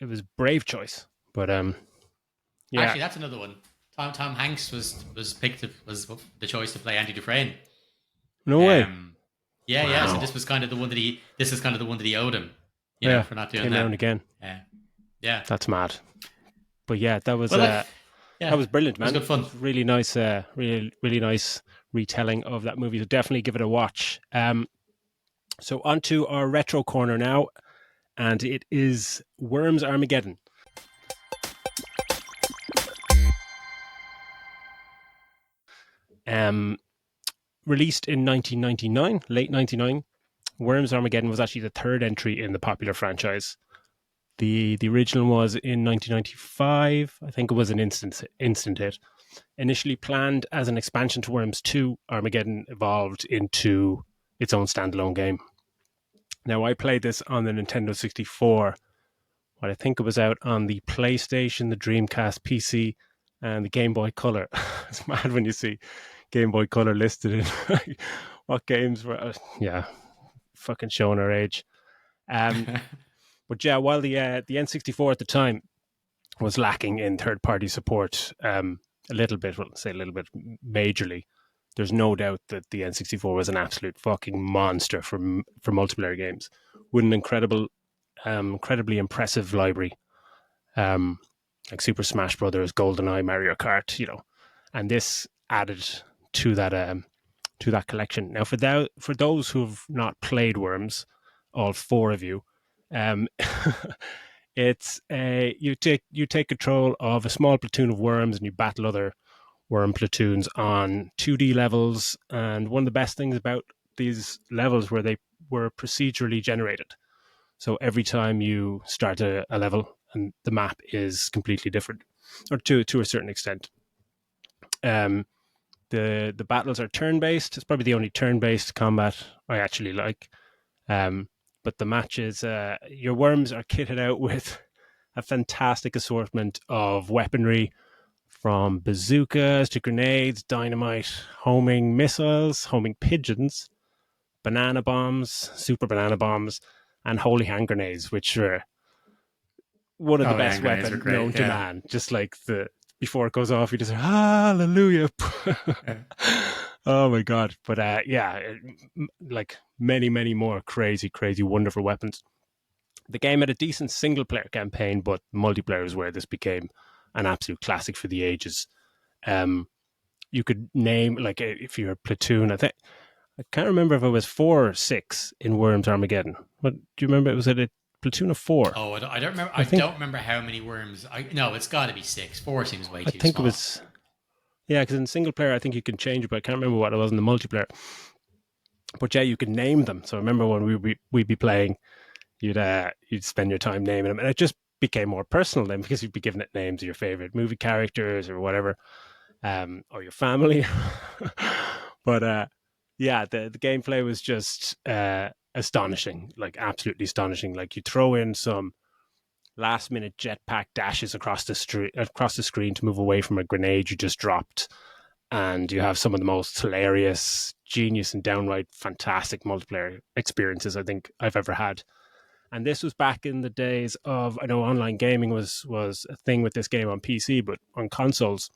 was brave choice. But yeah, Actually, that's another one. Tom Hanks was picked was the choice to play Andy Dufresne. no way. Um, yeah. So Wow. this was kind of the one that he owed him, Yeah, for not doing came around that. again. Yeah. That's mad. But yeah, Well, like, that yeah, was brilliant, it was man. good It fun. was really nice, really nice retelling of that movie. So definitely give it a watch. So on to our retro corner now, and it is Worms Armageddon. Um, Released in 1999, late 99, Worms Armageddon was actually the third entry in the popular franchise. The original was in 1995. I think it was an instant hit. Initially planned as an expansion to Worms 2, Armageddon evolved into its own standalone game. Now, I played this on the Nintendo 64, what I think it was out on the PlayStation, the Dreamcast, PC, and the Game Boy Color. It's mad when you see Game Boy Color listed in what games were. Yeah, fucking showing our age. Um, but yeah, while the N64 at the time was lacking in third party support, a little bit, well, say a little bit, majorly, there's no doubt that the N64 was an absolute fucking monster for multiplayer games, with an incredibly impressive library, um, like Super Smash Brothers, GoldenEye, Mario Kart, and this added to that collection. Now, for those who've not played Worms, all four of you, um, it's you take control of a small platoon of worms and you battle other worm platoons on 2D levels. And one of the best things about these levels were they were procedurally generated. So every time you start a level, and the map is completely different, or to a certain extent. Um, the battles are turn based. It's probably the only turn based combat I actually like. Um, but the matches, your worms are kitted out with a fantastic assortment of weaponry, from bazookas to grenades, dynamite, homing missiles, homing pigeons, banana bombs, super banana bombs, and holy hand grenades, which are one of the Oh, yeah, best and grenades were weapons great. known to Yeah. man. Just like before it goes off, you just say, hallelujah. Yeah. Oh my god. But yeah, like many more crazy wonderful weapons. The game had a decent single player campaign, but multiplayer is where this became an absolute classic for the ages. Um, you could name, like, if you're a platoon, I can't remember if it was 4 or 6 in Worms Armageddon. What do you remember? It was a platoon of 4. Oh, I don't remember. I I think don't remember how many worms. No, it's got to be six. Four seems way I too think it small. was, yeah, because in single player I think you can change it, but I can't remember what it was in the multiplayer. But yeah, you could name them. So I remember when we'd be playing, you'd spend your time naming them, and it just became more personal then because you'd be giving it names of your favorite movie characters or whatever, or your family. But yeah, the gameplay was just astonishing, like absolutely astonishing. Like you throw in some last minute jetpack dashes across the screen to move away from a grenade you just dropped, and you have some of the most hilarious, genius, and downright fantastic multiplayer experiences I think I've ever had. And this was back in the days of, I know online gaming was a thing with this game on PC, but on consoles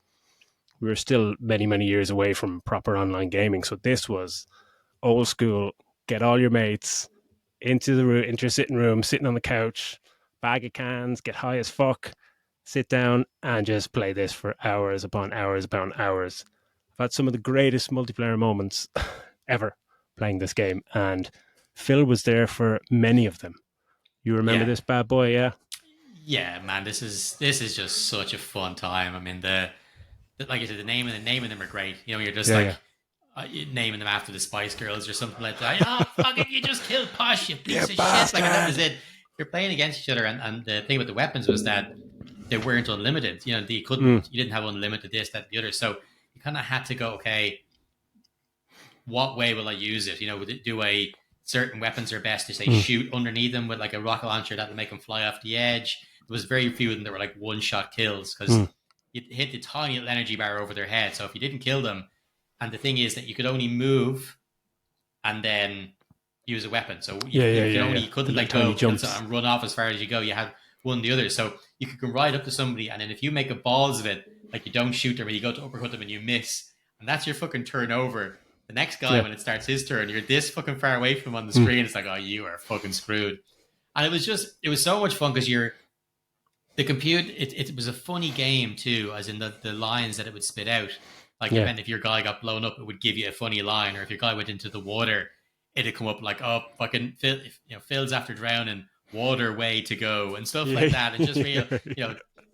we were still many years away from proper online gaming. So this was old school. Get all your mates into the room, into your sitting room, sitting on the couch, bag of cans, get high as fuck, sit down and just play this for hours upon hours upon hours. I've had some of the greatest multiplayer moments ever playing this game, and Phil was there for many of them. You remember Yeah, this bad boy, yeah? yeah, man. This is just such a fun time. I mean, like I said, the name of them are great. You're just Yeah, like yeah. naming them after the Spice Girls or something like that. Oh, fucking, you just killed Posh, you Yeah, piece of shit. Like, and that was bastard. it. You're playing against each other, and the thing with the weapons was that they weren't unlimited. Mm, You didn't have unlimited this, that, the other. So you kind of had to go, okay, what way will I use it? Do a certain weapons are best to say mm, shoot underneath them with like a rocket launcher that'll make them fly off the edge? was very few of them that were like one shot kills because Mm. you hit the tiny little energy bar over their head. So if you didn't kill them, and the thing is that you could only move and then use a weapon. So you The couldn't little like tiny go kill someone jumps. and run off as far as you go. You had one or the other. So you could go right up to somebody, and then if you make a balls of it, like you don't shoot them, and you go to uppercut them and you miss, and that's your fucking turnover. The next guy, Yeah. when it starts his turn, you're this fucking far away from him on the Mm. screen. It's like, oh, you are fucking screwed. And it was so much fun because the compute. It was a funny game too, as in the lines that it would spit out. Like Yeah. if your guy got blown up, it would give you a funny line, or if your guy went into the water, it'd come up like, oh, fucking Phil, Phil's after drowning, water way to go, and stuff like that. And just real,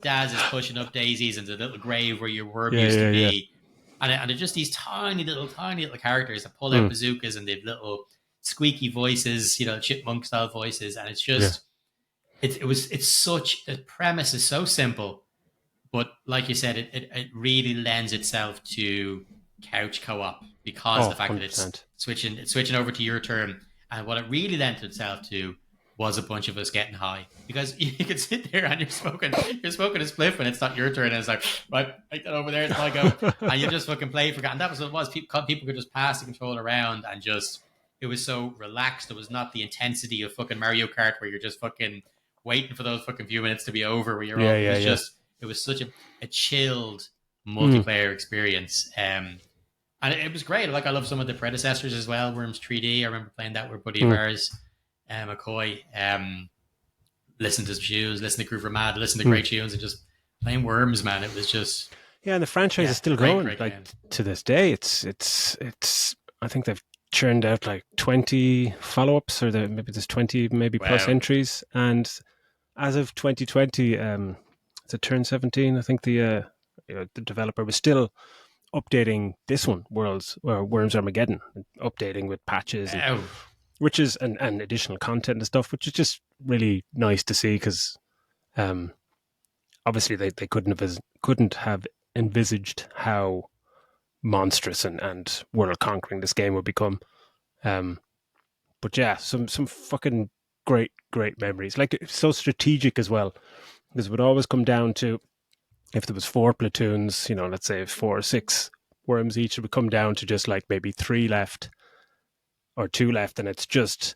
Daz is pushing up daisies into the little grave where your worm used to be. And they're just these tiny little characters that pull out bazookas, and they've little squeaky voices, chipmunk style voices. And it's just, it's such, the premise is so simple, but like you said, it really lends itself to couch co-op because the fact 100%. that it's switching over to your turn. And what it really lent itself to was a bunch of us getting high, because you could sit there and you're smoking a spliff and it's not your turn, and it's like, right, take that over there, it's my go, and you just fucking play for. And that was what it was. People could just pass the controller around, and just, it was so relaxed. It was not the intensity of fucking Mario Kart where you're just fucking waiting for those fucking few minutes to be over. Where you're it was such a chilled multiplayer experience. And it was great. Like, I love some of the predecessors as well. Worms 3D. I remember playing that with a buddy of ours, McCoy. Listen to tunes, listen to Groove Mad, listen to great tunes, and just playing Worms, man. It was just, and the franchise is still going. great like game. To this day, it's. I think they've churned out like 20 follow-ups, or maybe there's 20 plus entries. And as of 2020, it's a turn 17. I think the developer was still updating this one, Worms Armageddon, updating with patches, which is and additional content and stuff, which is just really nice to see, because obviously they couldn't have envisaged how monstrous and world conquering this game would become. But yeah, some fucking great memories. Like, it's so strategic as well, because it would always come down to, if there was 4 platoons, let's say 4 or 6 worms each, it would come down to just like maybe 3 left or 2 left, and it's just,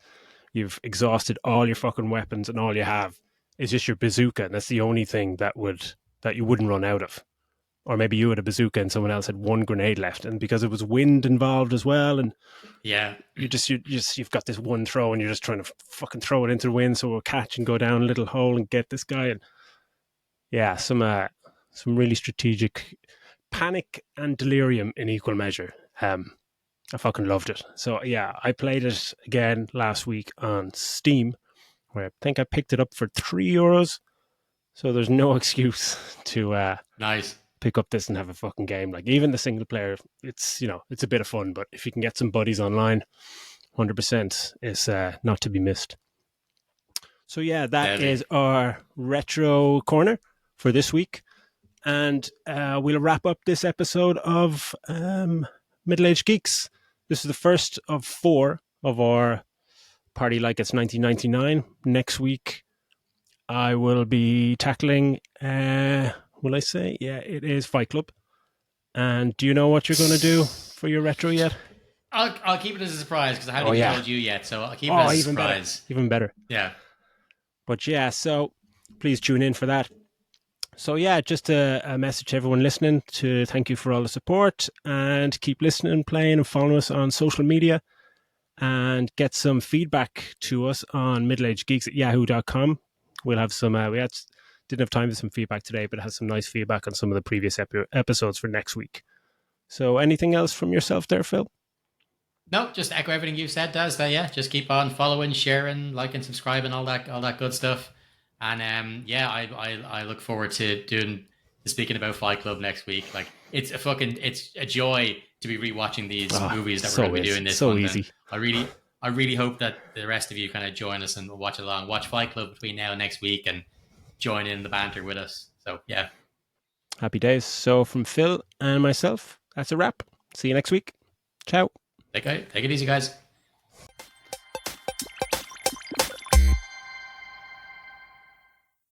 you've exhausted all your fucking weapons, and all you have is just your bazooka, and that's the only thing that you wouldn't run out of. Or maybe you had a bazooka and someone else had 1 grenade left, and because it was wind involved as well, and you've got this one throw, and you're just trying to fucking throw it into the wind so it'll catch and go down a little hole and get this guy. And yeah, some really strategic panic and delirium in equal measure. I fucking loved it. So yeah, I played it again last week on Steam, where I think I picked it up for €3. So there's no excuse to nice pick up this and have a fucking game. Like, even the single player, it's it's a bit of fun, but if you can get some buddies online, 100% is not to be missed. So yeah, that is our retro corner for this week, and we'll wrap up this episode of Middle-Aged Geeks. This is the first of 4 of our Party Like It's 1999. Next week I will be tackling, will I say? Yeah, it is Fight Club. And do you know what you're going to do for your retro yet? I'll keep it as a surprise, because I haven't even told you yet, so I'll keep it as a surprise. Even better. Yeah. But yeah, so please tune in for that. So yeah, just a message to everyone listening to thank you for all the support, and keep listening, playing, and following us on social media, and get some feedback to us on middleagedgeeks@yahoo.com. We'll have some, didn't have time for some feedback today, but it has some nice feedback on some of the previous episodes for next week. So anything else from yourself there, Phil? No, just echo everything you've said, Daz. Yeah, just keep on following, sharing, liking, subscribing, all that good stuff. And I look forward to speaking about Fight Club next week. Like, it's a joy to be rewatching these movies that we're going to be doing this so month. Easy. And I really hope that the rest of you kind of join us and watch along. Watch Fight Club between now and next week, and join in the banter with us. So yeah, happy days. So from Phil and myself, that's a wrap. See you next week. Ciao. Take it easy, guys.